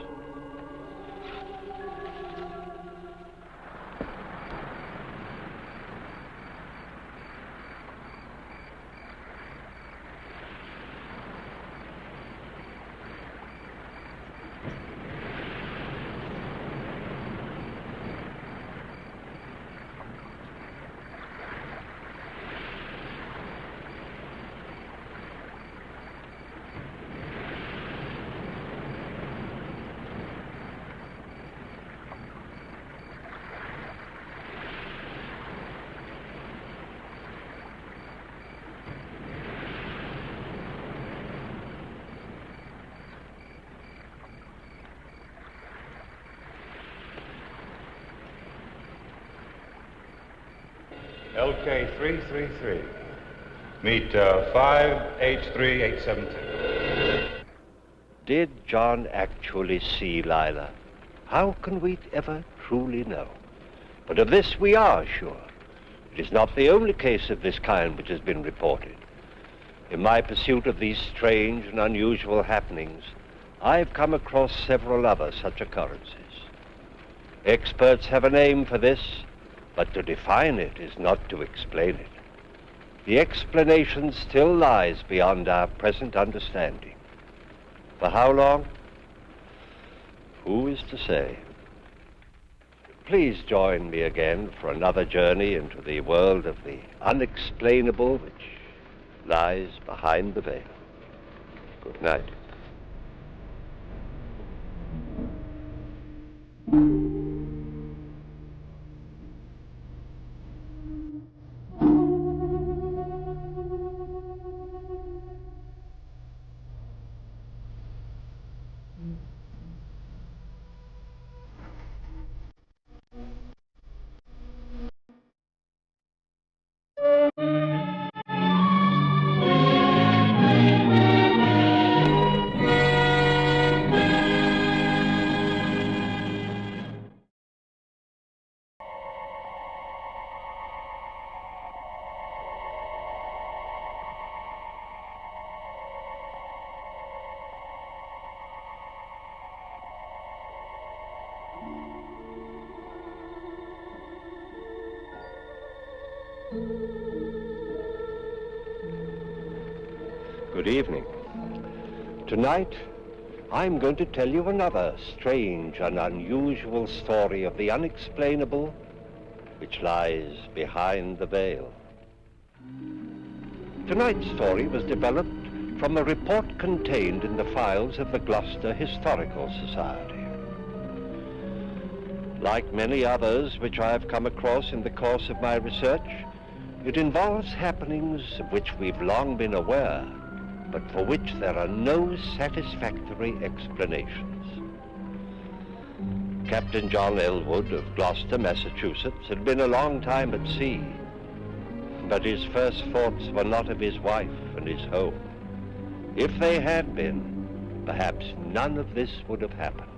LK 333. Meet 5H3872. Did John actually see Lila? How can we ever truly know? But of this we are sure. It is not the only case of this kind which has been reported. In my pursuit of these strange and unusual happenings, I've come across several other such occurrences. Experts have a name for this, but to define it is not to explain it. The explanation still lies beyond our present understanding. For how long? Who is to say? Please join me again for another journey into the world of the unexplainable which lies behind the veil. Good night. Good evening. Tonight, I'm going to tell you another strange and unusual story of the unexplainable which lies behind the veil. Tonight's story was developed from a report contained in the files of the Gloucester Historical Society. Like many others which I have come across in the course of my research, it involves happenings of which we've long been aware, but for which there are no satisfactory explanations. Captain John Elwood of Gloucester, Massachusetts, had been a long time at sea, but his first thoughts were not of his wife and his home. If they had been, perhaps none of this would have happened.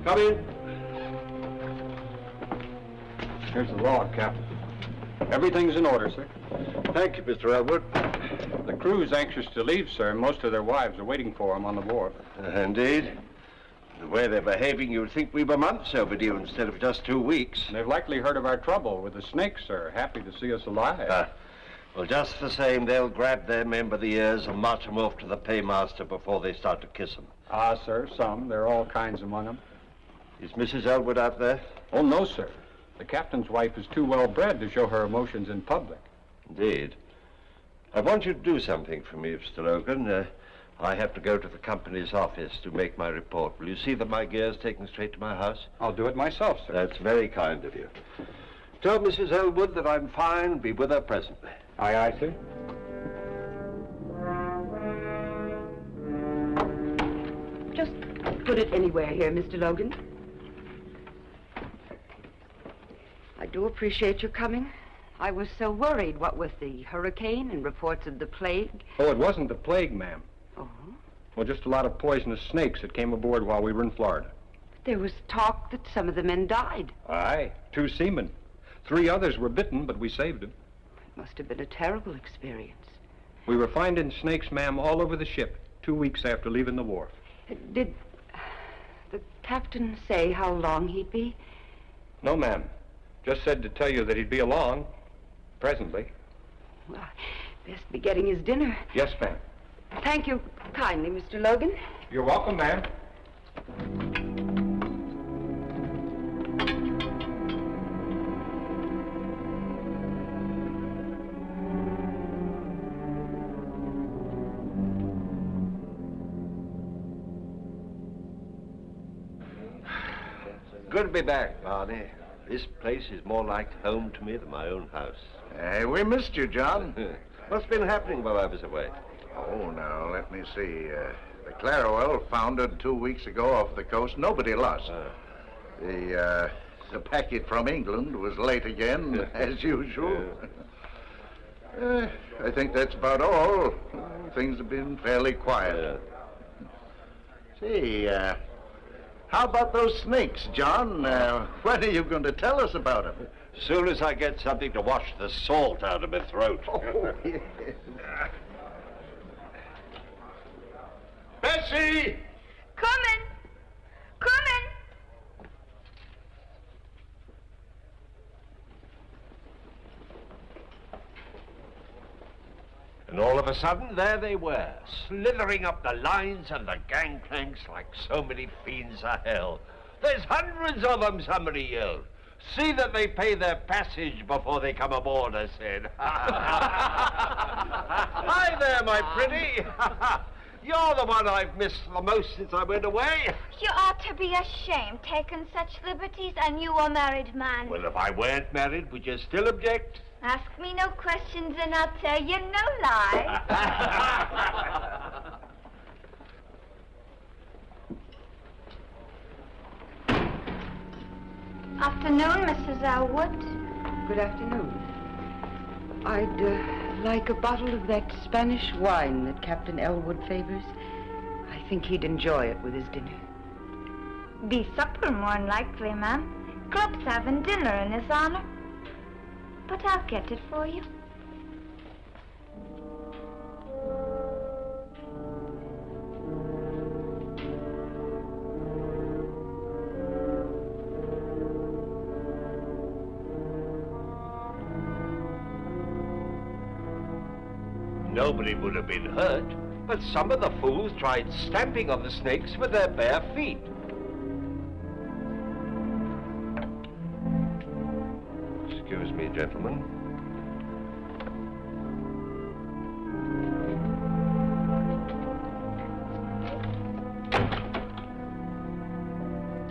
Come in. Here's the log, Captain. Everything's in order, sir. Thank you, Mr. Elwood. The crew's anxious to leave, sir. Most of their wives are waiting for them on the wharf. Indeed. The way they're behaving, you'd think we were months overdue instead of just 2 weeks. They've likely heard of our trouble with the snakes, sir. Happy to see us alive. Well, just the same, they'll grab their men by the ears and march them off to the paymaster before they start to kiss them. Ah, sir, some. There are all kinds among them. Is Mrs. Elwood out there? Oh, no, sir. The captain's wife is too well bred to show her emotions in public. Indeed. I want you to do something for me, Mr. Logan. I have to go to the company's office to make my report. Will you see that my gear's taken straight to my house? I'll do it myself, sir. That's very kind of you. Tell Mrs. Elwood that I'm fine. Be with her presently. Aye, aye, sir. Just put it anywhere here, Mr. Logan. I do appreciate your coming. I was so worried, what with the hurricane and reports of the plague. Oh, it wasn't the plague, ma'am. Oh? Well, just a lot of poisonous snakes that came aboard while we were in Florida. There was talk that some of the men died. Aye, 2 seamen. 3 others were bitten, but we saved them. It must have been a terrible experience. We were finding snakes, ma'am, all over the ship 2 weeks after leaving the wharf. Did the captain say how long he'd be? No, ma'am. Just said to tell you that he'd be along presently. Well, best be getting his dinner. Yes, ma'am. Thank you kindly, Mr. Logan. You're welcome, ma'am. Good to be back, Barney. This place is more like home to me than my own house. Hey, we missed you, John. What's been happening while I was away? Oh, now, let me see. The Clarowell foundered 2 weeks ago off the coast. Nobody lost. The packet from England was late again, as usual. I think that's about all. Things have been fairly quiet. See, how about those snakes, John? When are you going to tell us about them? As soon as I get something to wash the salt out of my throat. Oh, yes. Bessie! Coming! Coming! And all of a sudden, there they were, slithering up the lines and the gangplanks like so many fiends of hell. There's hundreds of them, somebody yelled. See that they pay their passage before they come aboard, I said. Hi there, my pretty. You're the one I've missed the most since I went away. You ought to be ashamed, taking such liberties, and you a married man. Well, if I weren't married, would you still object? Ask me no questions and I'll tell you no lie. Afternoon, Mrs. Elwood. Good afternoon. I'd Like a bottle of that Spanish wine that Captain Elwood favors. I think he'd enjoy it with his dinner. Be supper more than likely, ma'am. Club's having dinner in his honor. But I'll get it for you. Nobody would have been hurt, but some of the fools tried stamping on the snakes with their bare feet. Excuse me, gentlemen.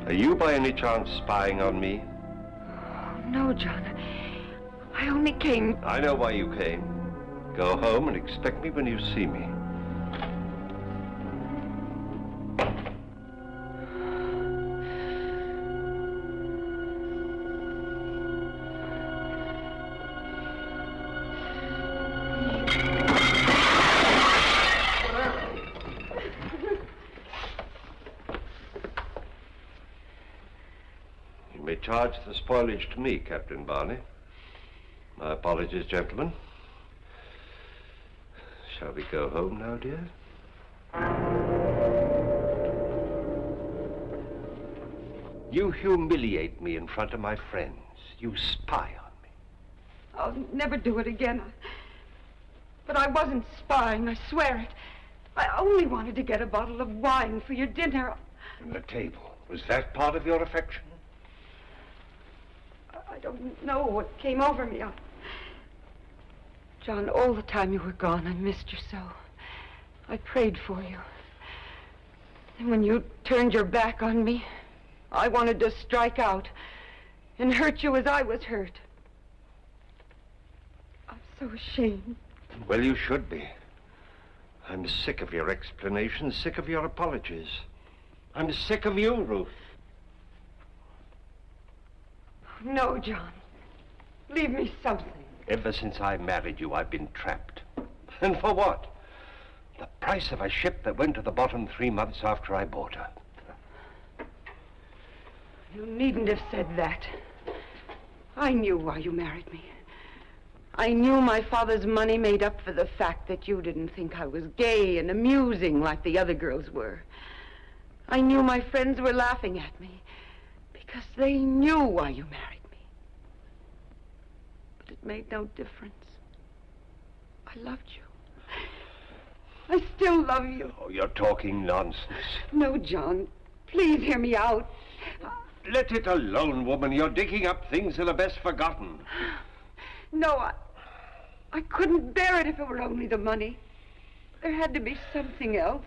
Are you by any chance spying on me? No, John. I only came... I know why you came. Go home and expect me when you see me. You may charge the spoilage to me, Captain Barney. My apologies, gentlemen. Shall we go home now, dear? You humiliate me in front of my friends. You spy on me. I'll never do it again. But I wasn't spying, I swear it. I only wanted to get a bottle of wine for your dinner. And the table, was that part of your affection? I don't know what came over me. John, all the time you were gone, I missed you so. I prayed for you. And when you turned your back on me, I wanted to strike out and hurt you as I was hurt. I'm so ashamed. Well, you should be. I'm sick of your explanations, sick of your apologies. I'm sick of you, Ruth. No, John. Leave me something. Ever since I married you, I've been trapped. And for what? The price of a ship that went to the bottom 3 months after I bought her. You needn't have said that. I knew why you married me. I knew my father's money made up for the fact that you didn't think I was gay and amusing like the other girls were. I knew my friends were laughing at me because they knew why you married. It made no difference. I loved you. I still love you. Oh, you're talking nonsense. No, John. Please hear me out. Let it alone, woman. You're digging up things that are best forgotten. No, I couldn't bear it if it were only the money. There had to be something else.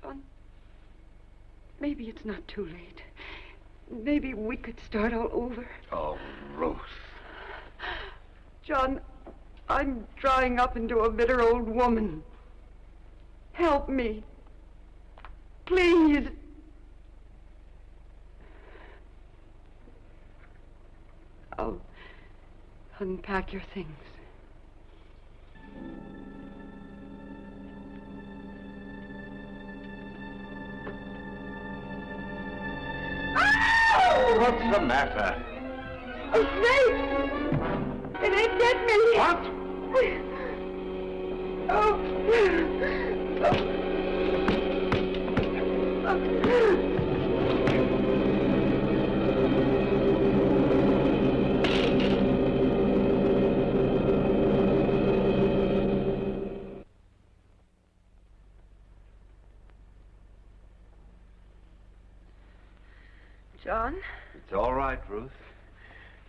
John, maybe it's not too late. Maybe we could start all over. Oh, Ruth. John, I'm drying up into a bitter old woman. Help me. Please. I'll unpack your things. What's the matter? A snake! It ain't get me! What? John? It's all right, Ruth.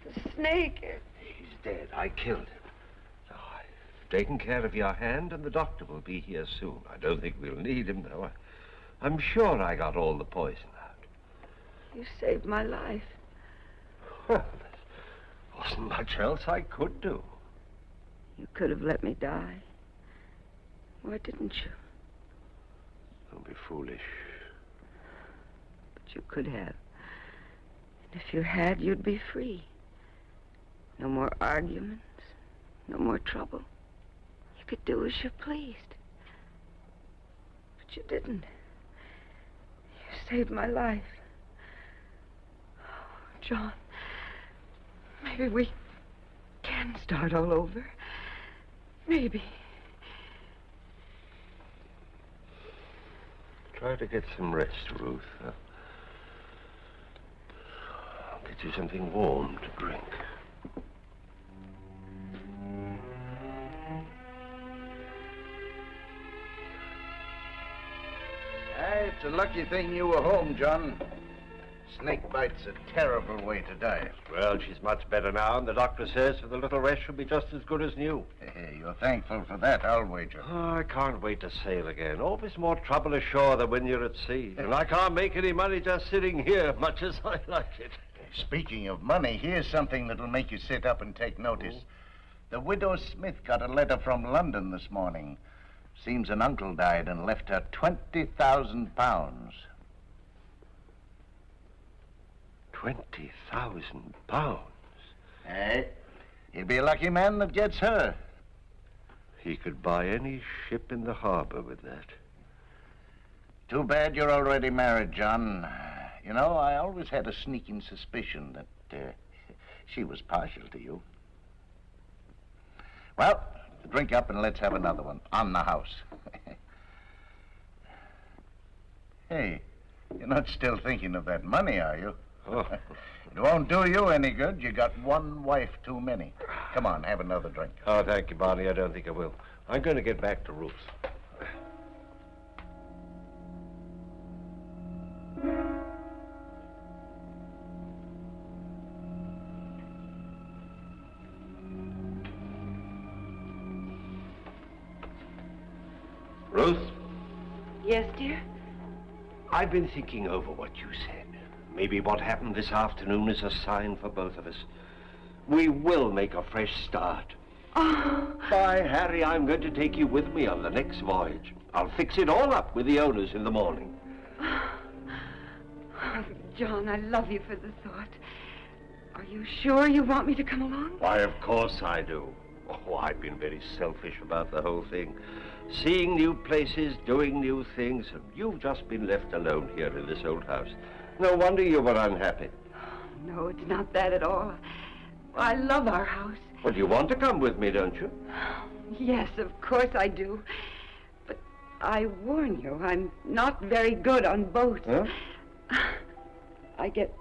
The snake. He's dead. I killed him. Now, I've taken care of your hand, and the doctor will be here soon. I don't think we'll need him, though. I'm sure I got all the poison out. You saved my life. Well, there wasn't much else I could do. You could have let me die. Why didn't you? Don't be foolish. But you could have. And if you had, you'd be free. No more arguments. No more trouble. You could do as you pleased. But you didn't. You saved my life. Oh, John, maybe we can start all over. Maybe. Try to get some rest, Ruth. I'll get you something warm to drink. It's a lucky thing you were home, John. Snake bite's a terrible way to die. Well, she's much better now, and the doctor says with a little rest she'll be just as good as new. You're thankful for that, I'll wager. Oh, I can't wait to sail again. Always more trouble ashore than when you're at sea. And I can't make any money just sitting here, much as I like it. Speaking of money, here's something that'll make you sit up and take notice. The widow Smith got a letter from London this morning. Seems an uncle died and left her £20,000. £20,000? Hey, he'll be a lucky man that gets her. He could buy any ship in the harbor with that. Too bad you're already married, John. You know, I always had a sneaking suspicion that she was partial to you. Well, drink up and let's have another one on the house. Hey, you're not still thinking of that money, are you? Oh. It won't do you any good. You got one wife too many. Come on, have another drink. Oh, thank you, Barney. I don't think I will. I'm going to get back to Ruth. Ruth? Yes, dear? I've been thinking over what you said. Maybe what happened this afternoon is a sign for both of us. We will make a fresh start. Oh. By Harry, I'm going to take you with me on the next voyage. I'll fix it all up with the owners in the morning. Oh, John, I love you for the thought. Are you sure you want me to come along? Why, of course I do. Oh, I've been very selfish about the whole thing. Seeing new places, doing new things, and you've just been left alone here in this old house. No wonder you were unhappy. No, it's not that at all. I love our house. Well, you want to come with me, don't you? Yes, of course I do. But I warn you, I'm not very good on boats. Huh? I get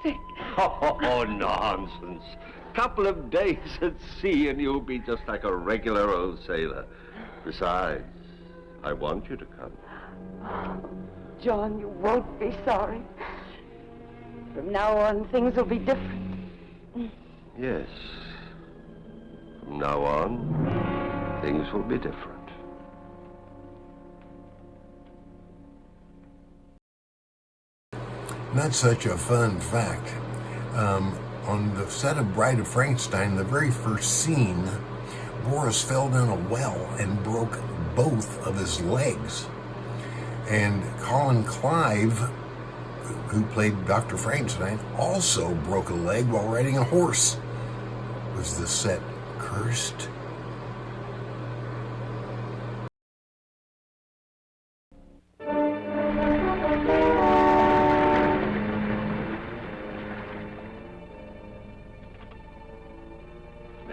sick. Oh, nonsense. Couple of days at sea and you'll be just like a regular old sailor. Besides, I want you to come. John, you won't be sorry. From now on, things will be different. Yes. From now on, things will be different. Not such a fun fact. On the set of Bride of Frankenstein, the very first scene, Boris fell down a well and broke both of his legs. And Colin Clive, who played Dr. Frankenstein, also broke a leg while riding a horse. Was the set cursed?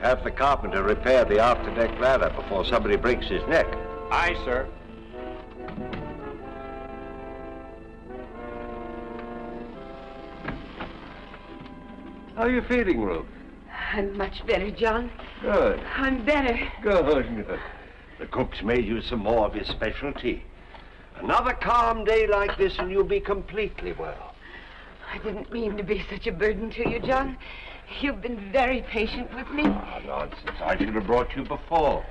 Have the carpenter repair the after-deck ladder before somebody breaks his neck. Aye, sir. How are you feeling, Ruth? I'm much better, John. Good. I'm better. Good. The cook's made you some more of his specialty. Another calm day like this and you'll be completely well. I didn't mean to be such a burden to you, John. You've been very patient with me. Oh, nonsense. I should have brought you before.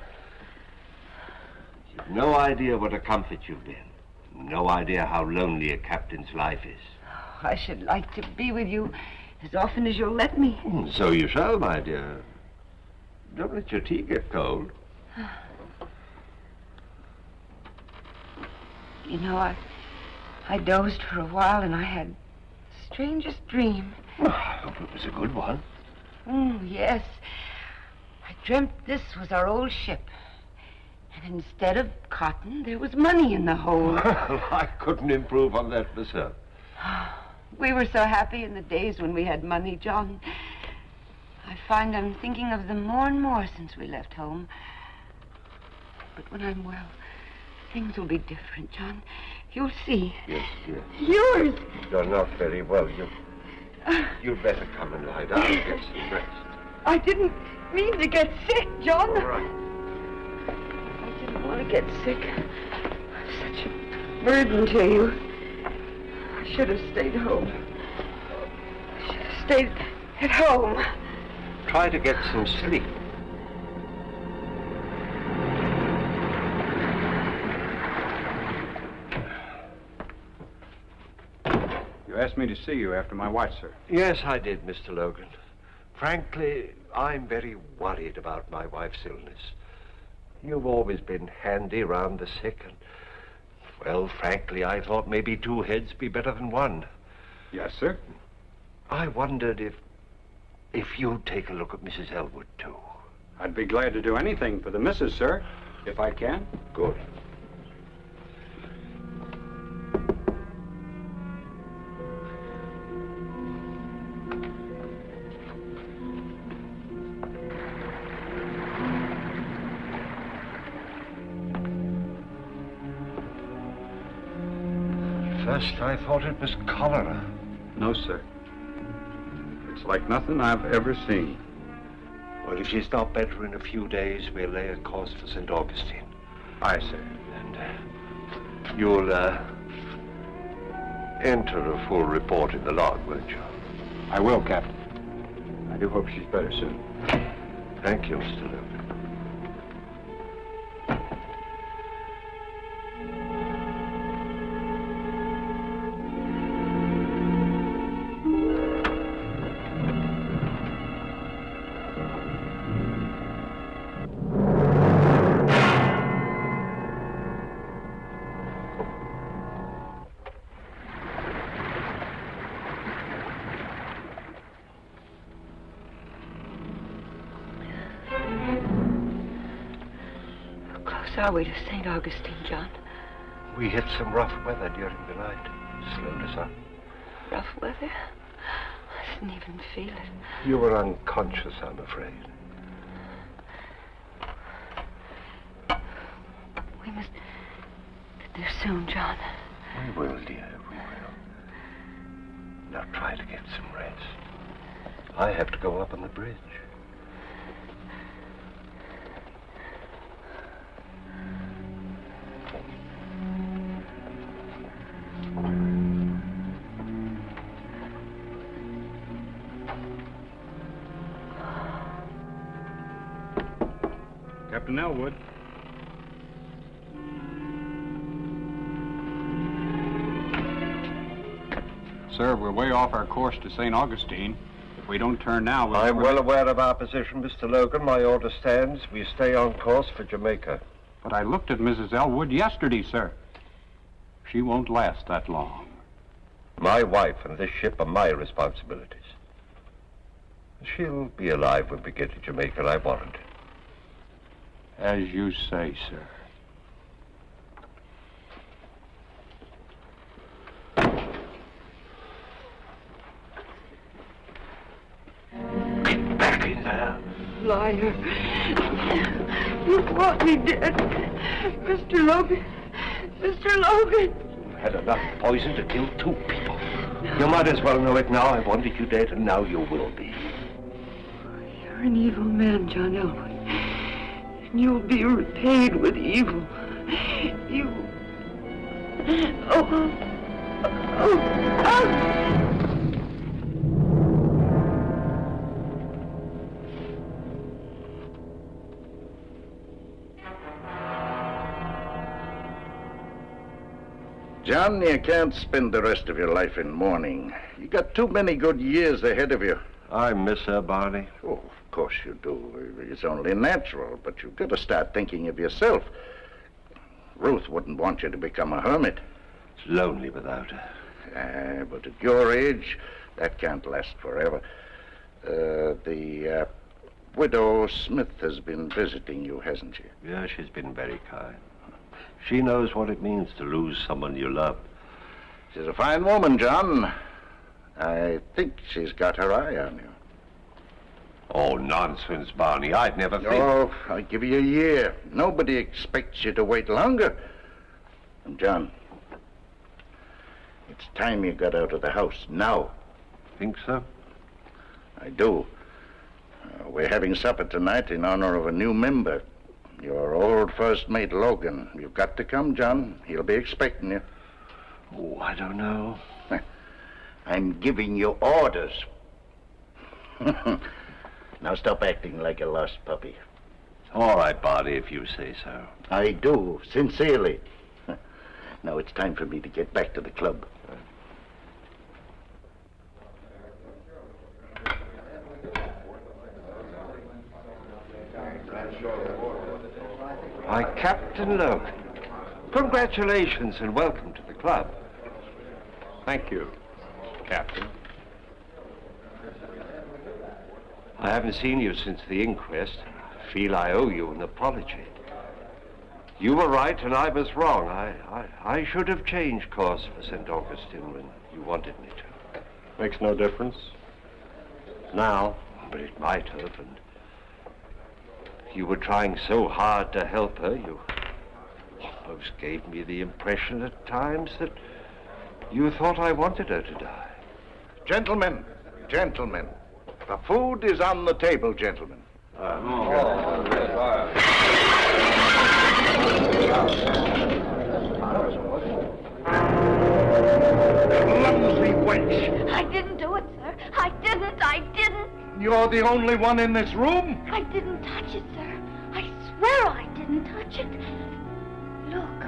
You've no idea what a comfort you've been. No idea how lonely a captain's life is. Oh, I should like to be with you as often as you'll let me. So you shall, my dear. Don't let your tea get cold. You know, I dozed for a while and I had the strangest dream. Well, I hope it was a good one. Oh, yes. I dreamt this was our old ship. And instead of cotton, there was money in the hold. I couldn't improve on that myself. We were so happy in the days when we had money, John. I find I'm thinking of them more and more since we left home. But when I'm well, things will be different, John. You'll see. Yes, yes. Yours! You're not very well. You'd better come and lie down and get some rest. I didn't mean to get sick, John. All right. I didn't want to get sick. I'm such a burden to you. I should have stayed home. I should have stayed at home. Try to get some sleep. You asked me to see you after my watch, sir. Yes, I did, Mr. Logan. Frankly, I'm very worried about my wife's illness. You've always been handy around the sick, and, well, frankly, I thought maybe two heads be better than one. Yes, sir. I wondered if you'd take a look at Mrs. Elwood, too. I'd be glad to do anything for the missus, sir, if I can. Good. First, I thought it was cholera. No, sir. It's like nothing I've ever seen. Well, if she's not better in a few days, we'll lay a course for St. Augustine. Aye, sir. And you'll enter a full report in the log, won't you? I will, Captain. I do hope she's better soon. Thank you, Mr. Logan. Are we to St. Augustine, John? We hit some rough weather during the night. Slowed us up. Rough weather? I didn't even feel it. You were unconscious, I'm afraid. We must get there soon, John. We will, dear, we will. Now try to get some rest. I have to go up on the bridge. Captain Elwood. Sir, we're way off our course to St. Augustine. If we don't turn now, we'll... I'm well aware of our position, Mr. Logan. My order stands. We stay on course for Jamaica. But I looked at Mrs. Elwood yesterday, sir. She won't last that long. My wife and this ship are my responsibilities. She'll be alive when we get to Jamaica, I warrant it. As you say, sir. Get back in there. Liar. You want me dead. Mr. Logan. Mr. Logan. You had enough poison to kill two people. You might as well know it now. I wanted you dead, and now you will be. You're an evil man, John Elwood. And you'll be repaid with evil. You... John, you can't spend the rest of your life in mourning. You got too many good years ahead of you. I miss her, Barney. Oh, of course you do. It's only natural, but you've got to start thinking of yourself. Ruth wouldn't want you to become a hermit. It's lonely without her. But at your age, that can't last forever. The Widow Smith has been visiting you, hasn't she? Yeah, she's been very kind. She knows what it means to lose someone you love. She's a fine woman, John. I think she's got her eye on you. Oh, nonsense, Barney. I'd never think... Oh, I'll give you a year. Nobody expects you to wait longer. And, John, it's time you got out of the house, now. Think so? I do. We're having supper tonight in honor of a new member. Your old first mate, Logan. You've got to come, John. He'll be expecting you. Oh, I don't know. I'm giving you orders. Now stop acting like a lost puppy. All right, Barney, if you say so. I do, sincerely. Now it's time for me to get back to the club. Why, Captain Logan, congratulations and welcome to the club. Thank you, Captain. I haven't seen you since the inquest. I feel I owe you an apology. You were right and I was wrong. I should have changed course for St. Augustine when you wanted me to. Makes no difference. Now. But it might have, and you were trying so hard to help her, you almost gave me the impression at times that you thought I wanted her to die. Gentlemen, gentlemen. The food is on the table, gentlemen. Clumsy wench! I didn't do it, sir. I didn't. You're the only one in this room? I didn't touch it, sir. I swear I didn't touch it. Look.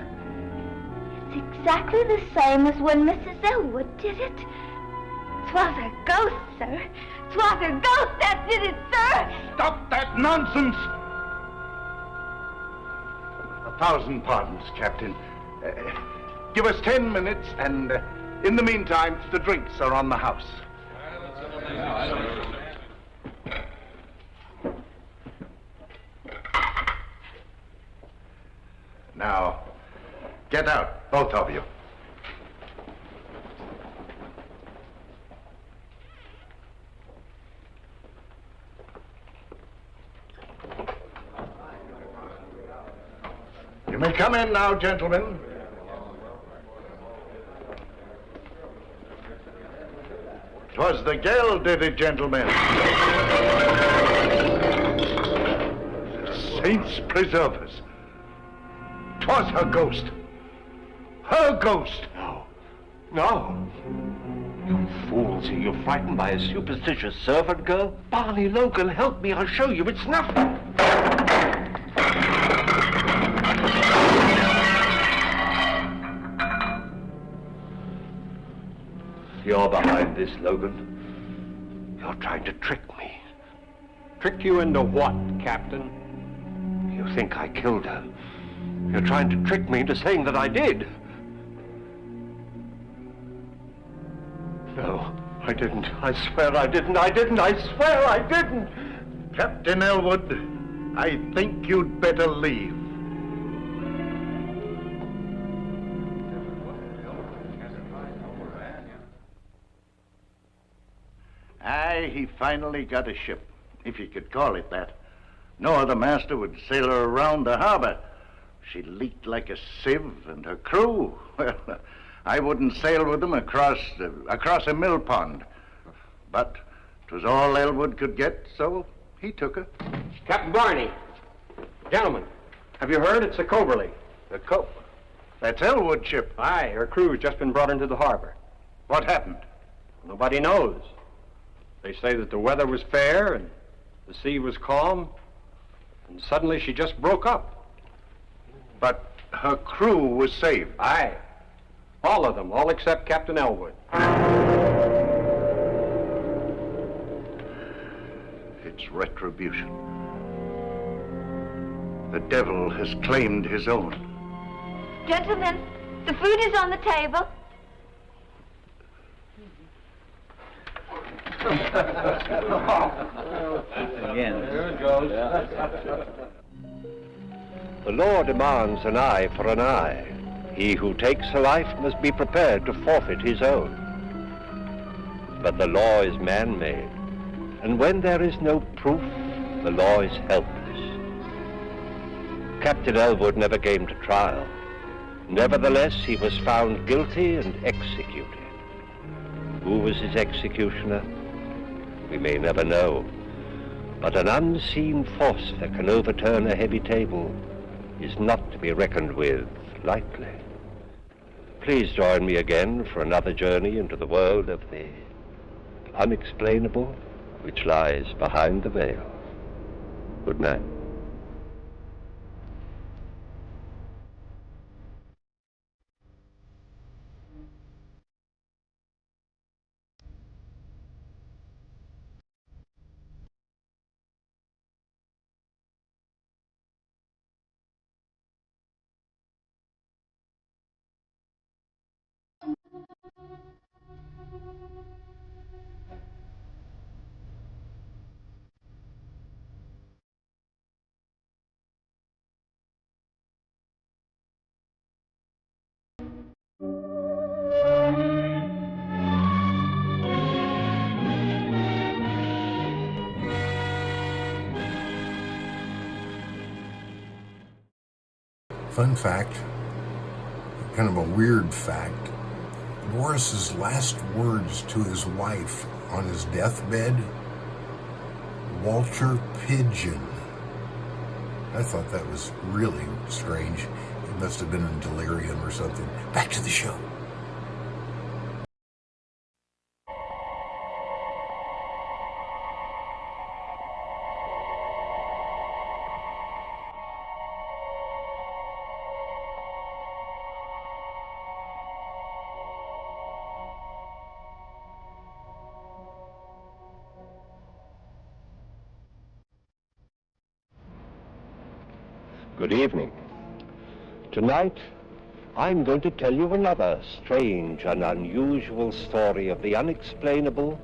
It's exactly the same as when Mrs. Elwood did it. 'Twas a ghost, sir. 'Twas a ghost that did it, sir. Stop that nonsense! 1,000 pardons, Captain. Give us 10 minutes, and in the meantime, the drinks are on the house. Now, get out, both of you. You may come in now, gentlemen. Twas the girl did it, gentlemen. Saints preserve us. 'Twas her ghost. Her ghost. No. You fools, are you frightened by a superstitious servant girl? Barney Logan, help me, I'll show you it's nothing. You're behind this, Logan. You're trying to trick me. Trick you into what, Captain? You think I killed her. You're trying to trick me into saying that I did. No, I didn't. I swear I didn't. I swear I didn't. Captain Elwood, I think you'd better leave. Aye, he finally got a ship, if you could call it that. No other master would sail her around the harbor. She leaked like a sieve, and her crew, well, I wouldn't sail with them across a mill pond. But 'twas all Elwood could get, so he took her. Captain Barney. Gentlemen, have you heard? It's the Coberly. The That's Elwood's ship. Aye, her crew's just been brought into the harbor. What happened? Nobody knows. They say that the weather was fair and the sea was calm, and suddenly she just broke up. But her crew was saved. Aye. All of them, all except Captain Elwood. It's retribution. The devil has claimed his own. Gentlemen, the food is on the table. again. The law demands an eye for an eye. He who takes a life must be prepared to forfeit his own. But the law is man-made, and when there is no proof, the law is helpless. Captain Elwood never came to trial. Nevertheless, he was found guilty and executed. Who was his executioner? We may never know. But an unseen force that can overturn a heavy table is not to be reckoned with lightly. Please join me again for another journey into the world of the unexplainable, which lies behind the veil. Good night. Fun fact, kind of a weird fact, Boris's last words to his wife on his deathbed, Walter Pidgeon. I thought that was really strange. He must have been in delirium or something. Back to the show. Good evening. Tonight, I'm going to tell you another strange and unusual story of the unexplainable,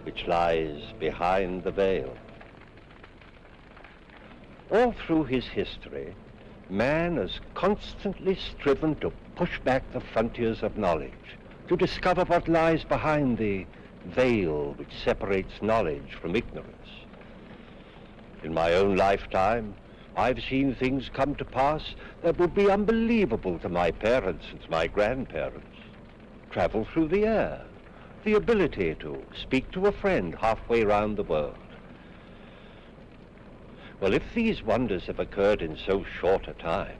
which lies behind the veil. All through his history, man has constantly striven to push back the frontiers of knowledge, to discover what lies behind the veil which separates knowledge from ignorance. In my own lifetime, I've seen things come to pass that would be unbelievable to my parents and to my grandparents. Travel through the air, the ability to speak to a friend halfway around the world. Well, if these wonders have occurred in so short a time,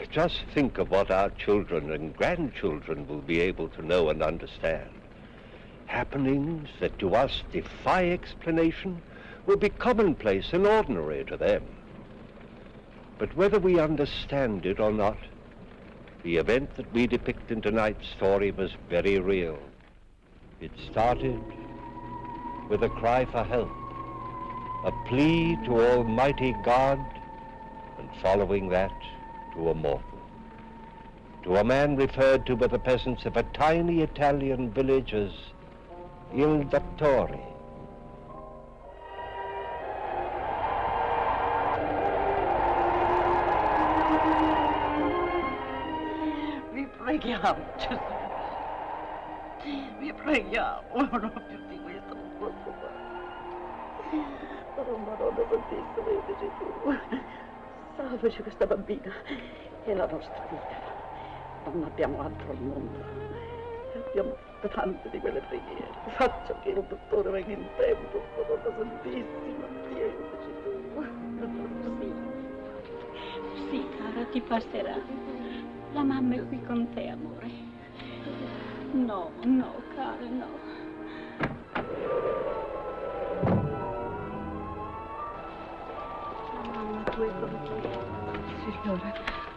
just think of what our children and grandchildren will be able to know and understand. Happenings that to us defy explanation will be commonplace and ordinary to them. But whether we understand it or not, the event that we depict in tonight's story was very real. It started with a cry for help, a plea to Almighty God, and following that, to a mortal. To a man referred to by the peasants of a tiny Italian village as Il Dottore. Preghiamo, Gesù. Vi preghiamo, non più di questo non posso fare. Oh, Madonna Santissima, di Gesù. Salvaci questa bambina e la nostra vita. Non abbiamo altro al mondo. Abbiamo tante di quelle preghiere. Faccia che il dottore venga in tempo, Madonna Santissima. Aiutaci tu. Sì. Sì, cara, ti passerà. La mamma è qui con te, amore. No, cara, no. La mamma, tu è con te. Signora,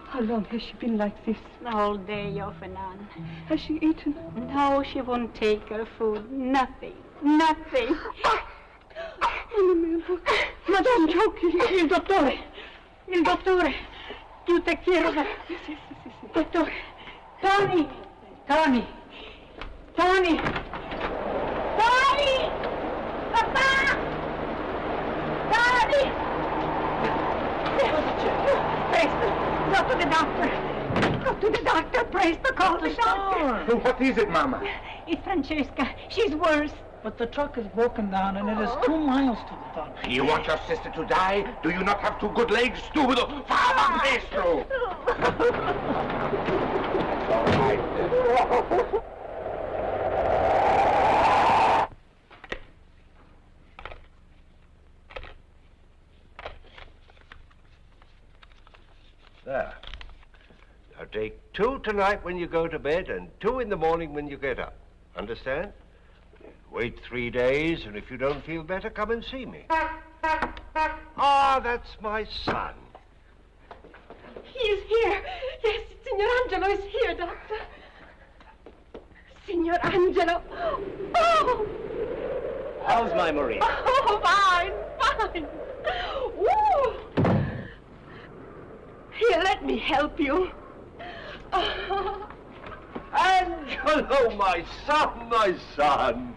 how long has she been like this? The whole day off and on. Has she eaten? No, she won't take her food. Nothing. Nothing. Madame Giochi, Il dottore. Io te quiero ver. Sì. Dottore. Tony! Papà! to the doctor. Go to the doctor. Praise the call the doctor. What is it, Mama? It's Francesca. She's worse. But the truck is broken down and it is 2 miles to the doctor. You want your sister to die? Do you not have 2 good legs? Stupido! Fama presto! All right. There. Now take 2 tonight when you go to bed and 2 in the morning when you get up. Understand? Wait 3 days, and if you don't feel better, come and see me. Ah, that's my son. He is here. Yes, Signor Angelo is here, Doctor. Signor Angelo. Oh! How's my Marie? Oh, fine, fine. Ooh. Here, let me help you. Oh. Angelo, my son, my son.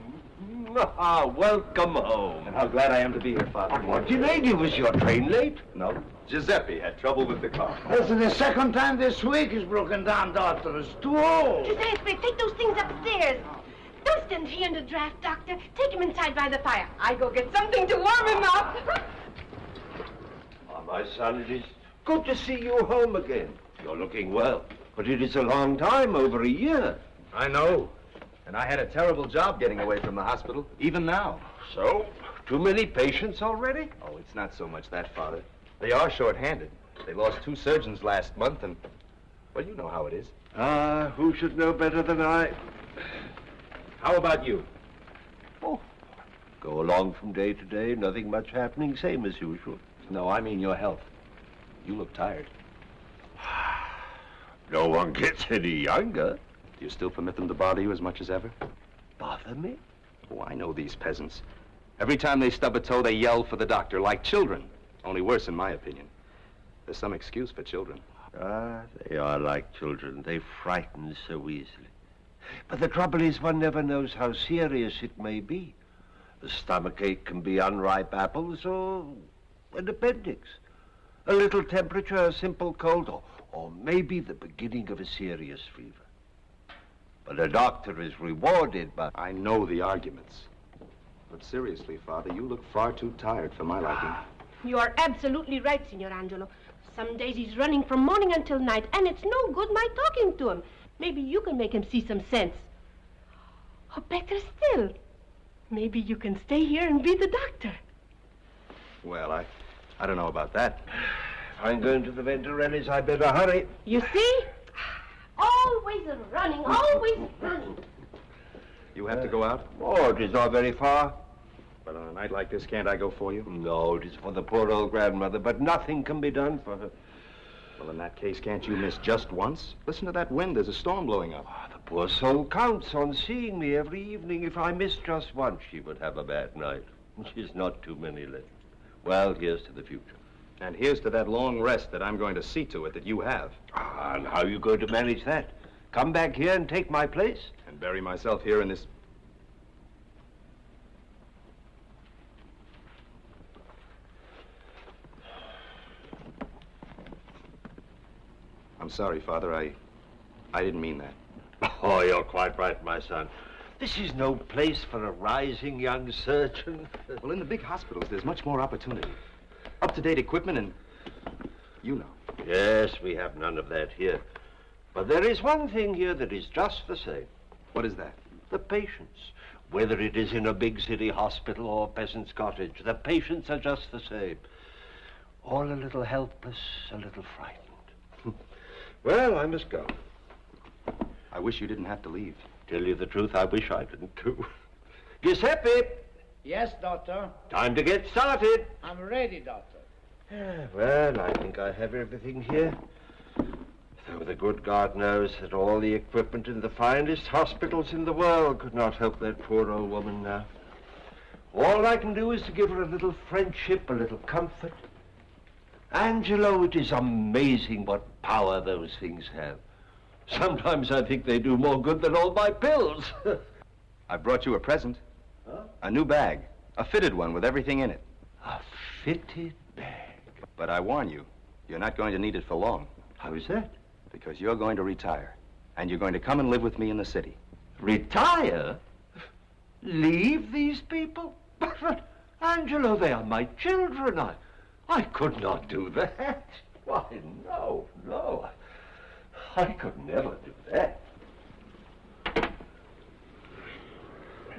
Ah, welcome home. And how glad I am to be here, Father. What delayed you? Was your train late? No. Giuseppe had trouble with the car. This is the second time this week he's broken down, doctor. It's too old. Giuseppe, take those things upstairs. Don't stand here in the draft, Doctor. Take him inside by the fire. I go get something to warm him up. Ah, my son, it is good to see you home again. You're looking well, but it is a long time, over a year. I know. And I had a terrible job getting away from the hospital, even now. So, too many patients already? Oh, it's not so much that, Father. They are short-handed. They lost 2 surgeons last month, and, well, you know how it is. Ah, who should know better than I? How about you? Oh, go along from day to day, nothing much happening, same as usual. No, I mean your health. You look tired. No one gets any younger. Do you still permit them to bother you as much as ever? Bother me? Oh, I know these peasants. Every time they stub a toe, they yell for the doctor, like children. Only worse, in my opinion. There's some excuse for children. Ah, they are like children. They frighten so easily. But the trouble is, one never knows how serious it may be. A stomachache can be unripe apples or an appendix. A little temperature, a simple cold, or maybe the beginning of a serious fever. But a doctor is rewarded by... I know the arguments. But seriously, Father, you look far too tired for my liking. You are absolutely right, Signor Angelo. Some days he's running from morning until night, and it's no good my talking to him. Maybe you can make him see some sense. Or better still, maybe you can stay here and be the doctor. Well, I don't know about that. If I'm going to the Venturellis, I better hurry. You see? Always running, always running. You have to go out? Oh, it is not very far. But on a night like this, can't I go for you? No, it is for the poor old grandmother, but nothing can be done for her. Well, in that case, can't you miss just once? Listen to that wind. There's a storm blowing up. Oh, the poor soul counts on seeing me every evening. If I missed just once, she would have a bad night. She's not too many left. Well, here's to the future. And here's to that long rest that I'm going to see to it that you have. Ah, and how are you going to manage that? Come back here and take my place? And bury myself here in this... I'm sorry, Father. I didn't mean that. Oh, you're quite right, my son. This is no place for a rising young surgeon. Well, in the big hospitals, there's much more opportunity. Up-to-date equipment and... you know. Yes, we have none of that here. But there is one thing here that is just the same. What is that? The patients. Whether it is in a big city hospital or a peasant's cottage, the patients are just the same. All a little helpless, a little frightened. Well, I must go. I wish you didn't have to leave. Tell you the truth, I wish I didn't too. Giuseppe! Yes, doctor. Time to get started. I'm ready, doctor. Well, I think I have everything here. Though the good God knows that all the equipment in the finest hospitals in the world could not help that poor old woman now. All I can do is to give her a little friendship, a little comfort. Angelo, it is amazing what power those things have. Sometimes I think they do more good than all my pills. I brought you a present. Huh? A new bag. A fitted one with everything in it. A fitted bag? But I warn you, you're not going to need it for long. How is that? Because you're going to retire, and you're going to come and live with me in the city. Retire? Leave these people? But, Angelo, they are my children. I could not do that. Why, no. I could never do that.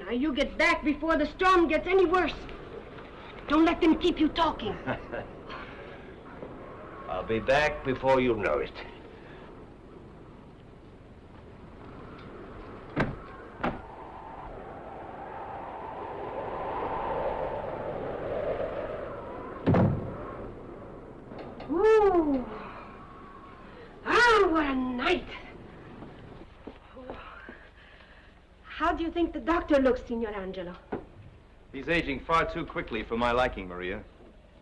Now you get back before the storm gets any worse. Don't let them keep you talking. I'll be back before you know it. Ooh. Ah, what a night. How do you think the doctor looks, Signor Angelo? He's aging far too quickly for my liking, Maria.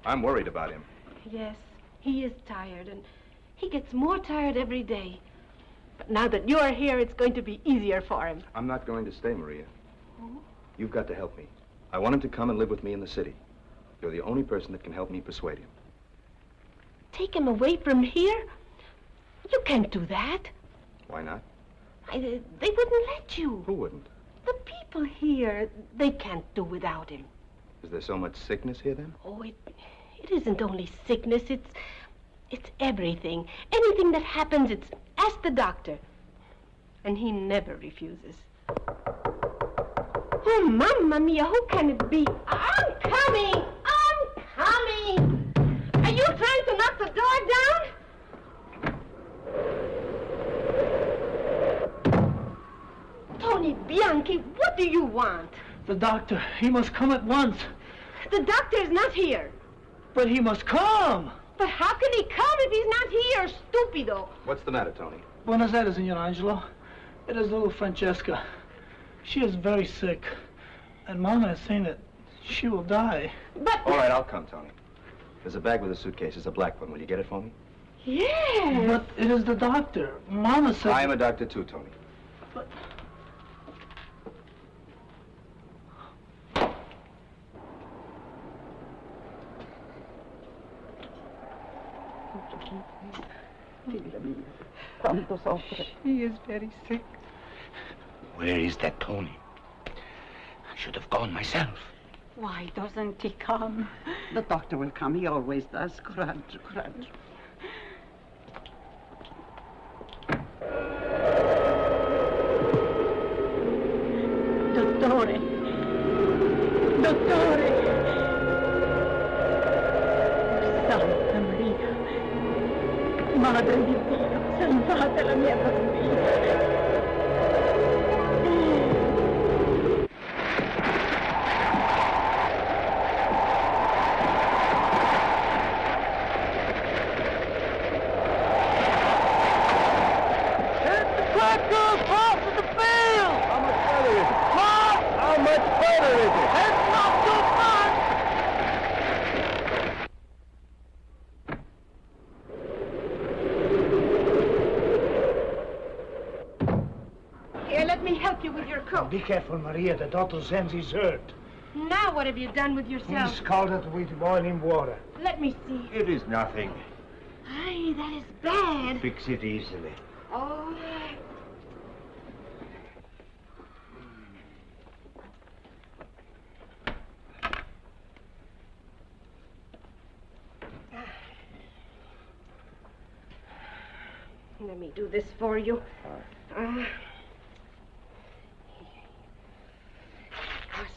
I'm worried about him. Yes, he is tired, and he gets more tired every day. But now that you're here, it's going to be easier for him. I'm not going to stay, Maria. Oh? You've got to help me. I want him to come and live with me in the city. You're the only person that can help me persuade him. Take him away from here? You can't do that. Why not? They wouldn't let you. Who wouldn't? The people here, they can't do without him. Is there so much sickness here, then? Oh, it isn't only sickness, it's everything. Anything that happens, it's ask the doctor. And he never refuses. Oh, Mamma Mia, who can it be? I'm coming! Are you trying to knock the door down? Tony Bianchi, what do you want? The doctor, he must come at once. The doctor is not here. But he must come. But how can he come if he's not here, stupido? What's the matter, Tony? Buenos Aires, Signor Angelo. It is little Francesca. She is very sick. And Mama is saying that she will die. But... All right, I'll come, Tony. There's a bag with a suitcase. It's a black one. Will you get it for me? Yes. But it is the doctor. Mama said... I am a doctor, too, Tony. But... He is very sick. Where is that Tony? I should have gone myself. Why doesn't he come? The doctor will come. He always does. Coraggio. Dottore! Santa Maria! Madre di Dio, salvate la mia bambina! Be careful, Maria. The doctor says he's hurt. Now what have you done with yourself? He's scalded with boiling water. Let me see. It is nothing. Aye, that is bad. Fix it easily. All right. Let me do this for you. You're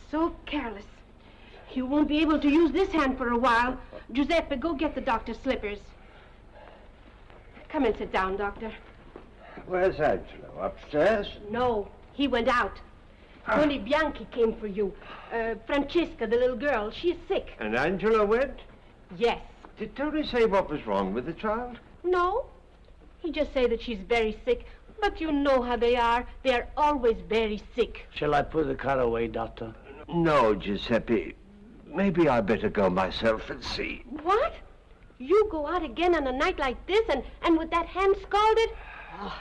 so careless. You won't be able to use this hand for a while. Giuseppe, go get the doctor's slippers. Come and sit down, Doctor. Where's Angelo? Upstairs? No, he went out. Tony Bianchi came for you. Francesca, the little girl, she is sick. And Angelo went? Yes. Did Tony say what was wrong with the child? No. He just said that she's very sick. But you know how they are. They are always very sick. Shall I put the car away, Doctor? No, Giuseppe. Maybe I better go myself and see. What? You go out again on a night like this and with that hand scalded? Oh.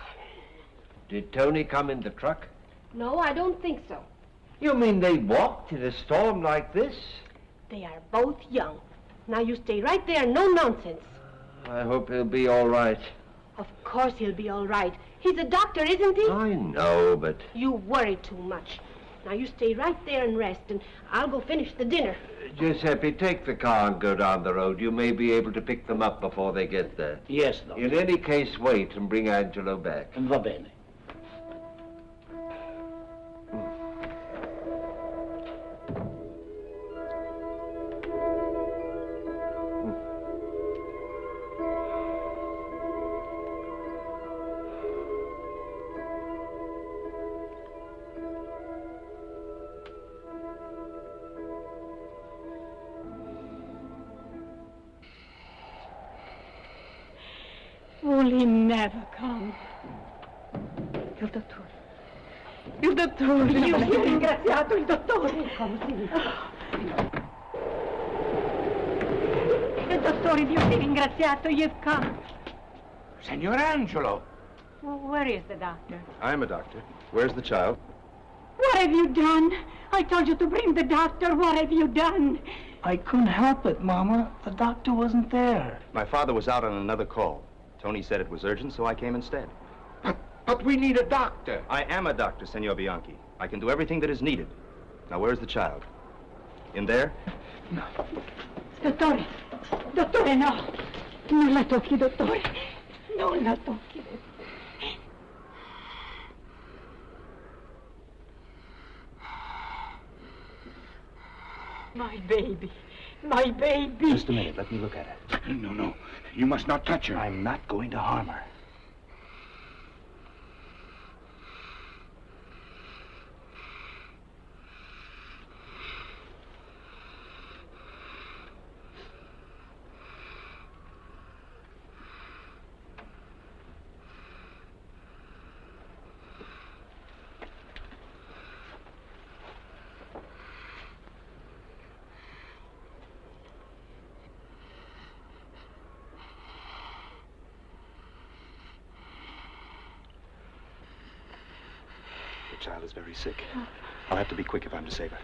Did Tony come in the truck? No, I don't think so. You mean they walked in a storm like this? They are both young. Now you stay right there, no nonsense. I hope he'll be all right. Of course he'll be all right. He's a doctor, isn't he? I know, but... You worry too much. Now you stay right there and rest, and I'll go finish the dinner. Giuseppe, take the car and go down the road. You may be able to pick them up before they get there. Yes, Doctor. In any case, wait and bring Angelo back. Va bene. Will he never come? Il dottore. Il dottore. Io sia ringraziato il dottore. Come si dice? Il dottore, Dio sia ringraziato. You've come. Signor Angelo. Where is the doctor? I'm a doctor. Where's the child? What have you done? I told you to bring the doctor. What have you done? I couldn't help it, Mama. The doctor wasn't there. My father was out on another call. Tony said it was urgent, so I came instead. But we need a doctor. I am a doctor, Senor Bianchi. I can do everything that is needed. Now, where's the child? In there? No. Dottore. Dottore, no. Non la tocchi, dottore. Non la tocchi. My baby. My baby. Just a minute. Let me look at it. No. You must not touch her. I'm not going to harm her. The child is very sick. I'll have to be quick if I'm to save her.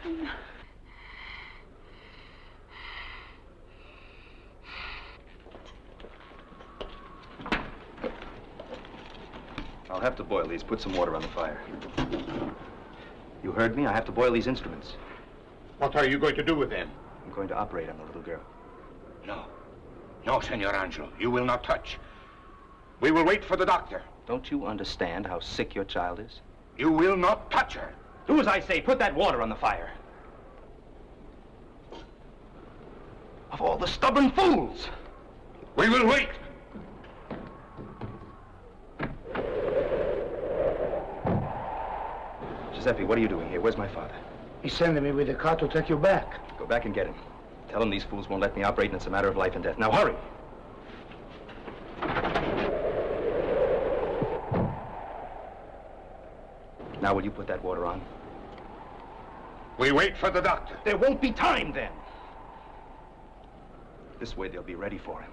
I'll have to boil these. Put some water on the fire. You heard me? I have to boil these instruments. What are you going to do with them? I'm going to operate on the little girl. No, Senor Angelo. You will not touch. We will wait for the doctor. Don't you understand how sick your child is? You will not touch her. Do as I say. Put that water on the fire. Of all the stubborn fools! We will wait. Giuseppe, what are you doing here? Where's my father? He's sending me with the car to take you back. Go back and get him. Tell him these fools won't let me operate and it's a matter of life and death. Now hurry! Now will you put that water on? We wait for the doctor. There won't be time then. This way they'll be ready for him.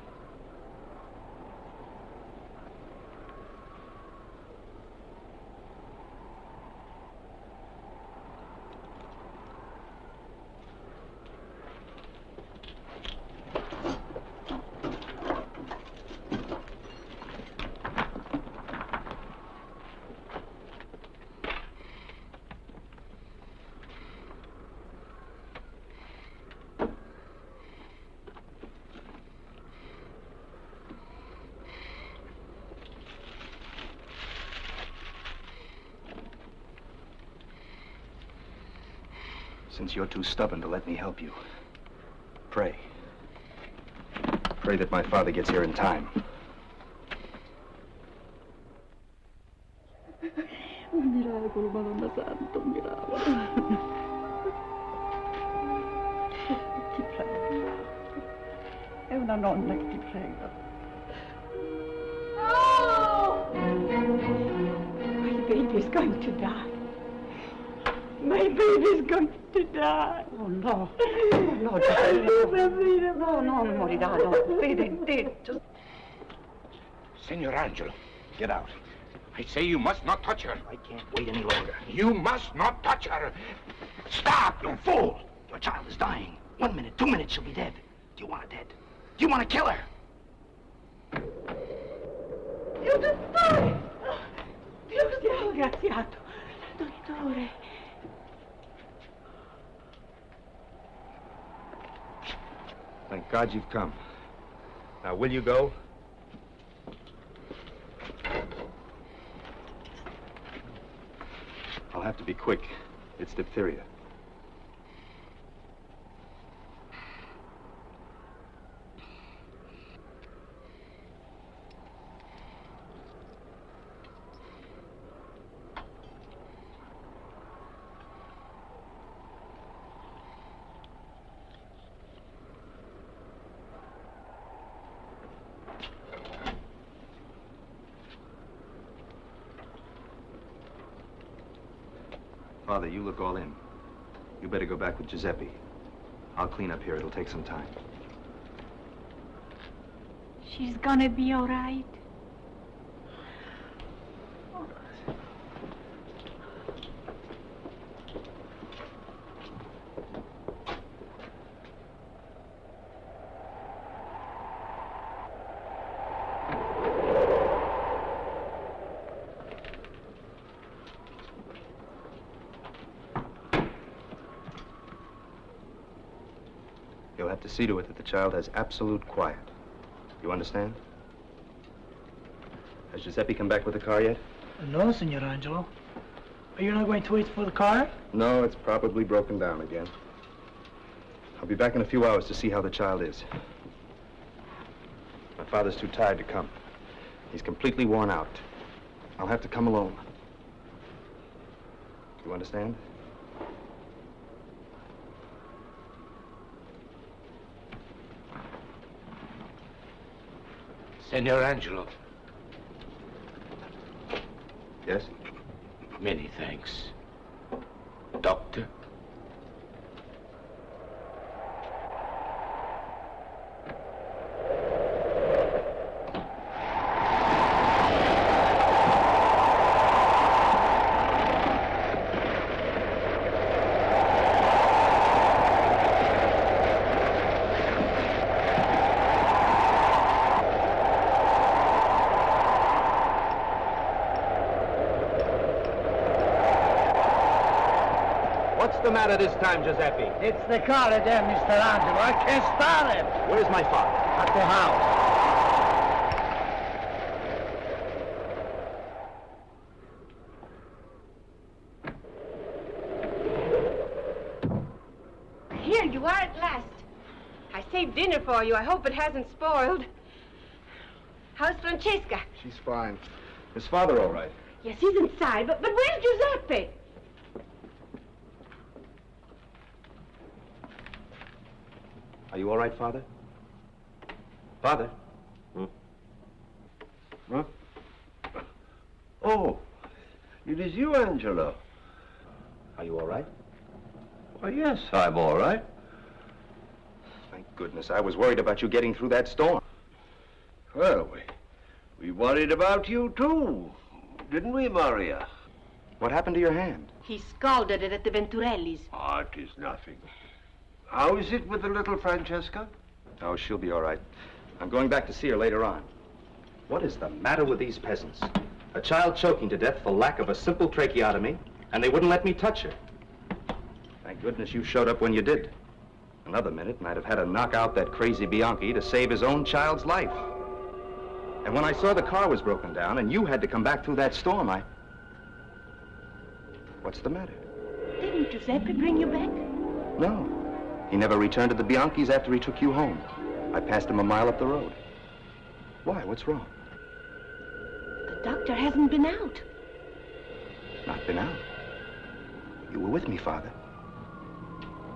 Since you're too stubborn to let me help you, pray. Pray that my father gets here in time. Un miracolo, Madonna Santa, un miracolo. Ti prego. È una nonna che ti prega. Oh! My baby's going to die. My baby's going to die. Oh, no. No, no, morirà, no. Vede, detto. Signor Angelo. Get out. I say you must not touch her. I can't wait any longer. You must not touch her. Stop, you fool. Your child is dying. 1 minute, 2 minutes, she'll be dead. Do you want her dead? Do you want to kill her? Dottore! Dio sia ringraziato. Dottore. Thank God you've come. Now, will you go? I'll have to be quick. It's diphtheria. Father, you look all in. You better go back with Giuseppe. I'll clean up here. It'll take some time. She's gonna be all right. You'll have to see to it that the child has absolute quiet. You understand? Has Giuseppe come back with the car yet? No, Signor Angelo. Are you not going to wait for the car? No, it's probably broken down again. I'll be back in a few hours to see how the child is. My father's too tired to come. He's completely worn out. I'll have to come alone. You understand? Senor Angelo. Yes? Many thanks. Doctor? What's the matter this time, Giuseppe? It's the car again, Mr. Angelo. I can't start it. Where's my father? At the house. Here you are at last. I saved dinner for you. I hope it hasn't spoiled. How's Francesca? She's fine. Is father all right? Yes, he's inside, but where's Giuseppe? Are you all right, Father? Father? Huh? Oh, it is you, Angelo. Are you all right? Why, yes, I'm all right. Thank goodness. I was worried about you getting through that storm. Well, we worried about you, too. Didn't we, Maria? What happened to your hand? He scalded it at the Venturellis. Oh, it is nothing. How is it with the little Francesca? Oh, she'll be all right. I'm going back to see her later on. What is the matter with these peasants? A child choking to death for lack of a simple tracheotomy, and they wouldn't let me touch her. Thank goodness you showed up when you did. Another minute, and I'd have had to knock out that crazy Bianchi to save his own child's life. And when I saw the car was broken down and you had to come back through that storm, What's the matter? Didn't Giuseppe bring you back? No. He never returned to the Bianchis after he took you home. I passed him a mile up the road. Why? What's wrong? The doctor hasn't been out. Not been out? You were with me, Father.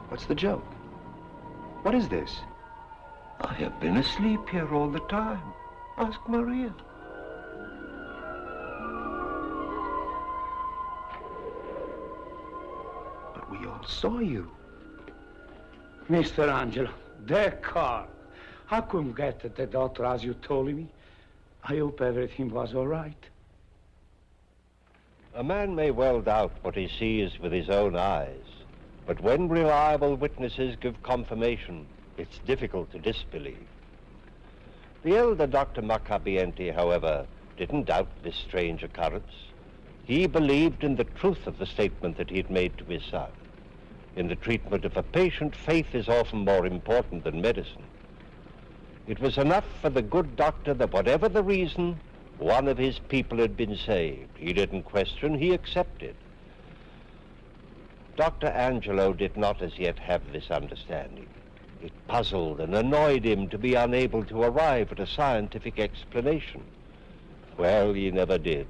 What's the joke? What is this? I have been asleep here all the time. Ask Maria. But we all saw you. Mr. Angelo, that car. I couldn't get to the doctor as you told me. I hope everything was all right. A man may well doubt what he sees with his own eyes, but when reliable witnesses give confirmation, it's difficult to disbelieve. The elder Dr. Maccabienti, however, didn't doubt this strange occurrence. He believed in the truth of the statement that he had made to his son. In the treatment of a patient, faith is often more important than medicine. It was enough for the good doctor that whatever the reason, one of his people had been saved. He didn't question, he accepted. Dr. Angelo did not as yet have this understanding. It puzzled and annoyed him to be unable to arrive at a scientific explanation. Well, he never did.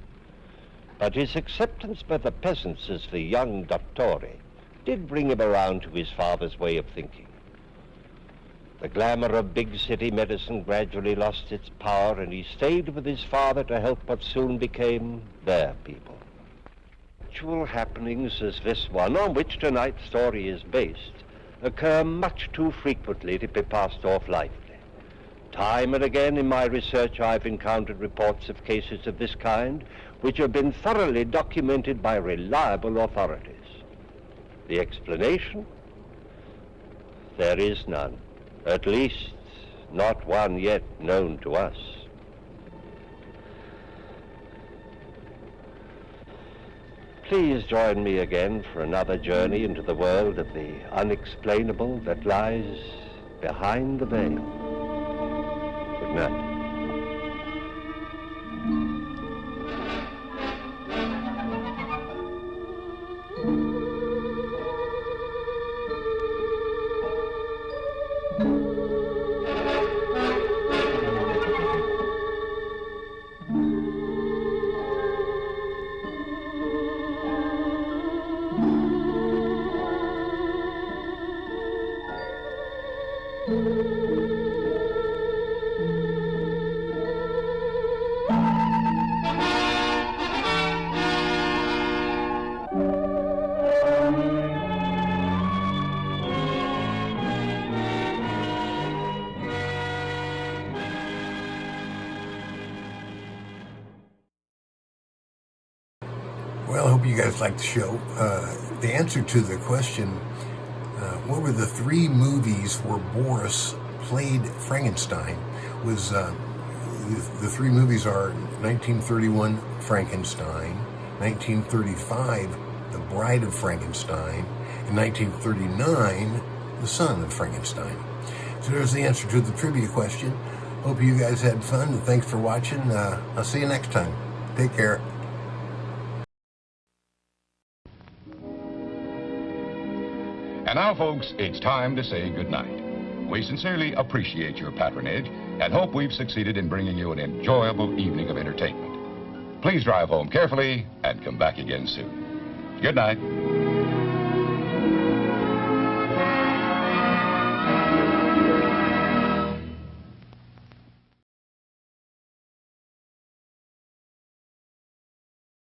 But his acceptance by the peasants as the young dottore did bring him around to his father's way of thinking. The glamour of big city medicine gradually lost its power, and he stayed with his father to help what soon became their people. Actual happenings as this one, on which tonight's story is based, occur much too frequently to be passed off lightly. Time and again in my research I've encountered reports of cases of this kind which have been thoroughly documented by reliable authorities. The explanation? There is none. At least, not one yet known to us. Please join me again for another journey into the world of the unexplainable that lies behind the veil. Good night. Well, I hope you guys liked the show. The answer to the question, what were the 3 movies where Boris played Frankenstein, was the 3 movies are 1931, Frankenstein, 1935, The Bride of Frankenstein, and 1939, The Son of Frankenstein. So there's the answer to the trivia question. Hope you guys had fun, and thanks for watching. I'll see you next time. Take care. And now, folks, it's time to say goodnight. We sincerely appreciate your patronage and hope we've succeeded in bringing you an enjoyable evening of entertainment. Please drive home carefully and come back again soon. Good night.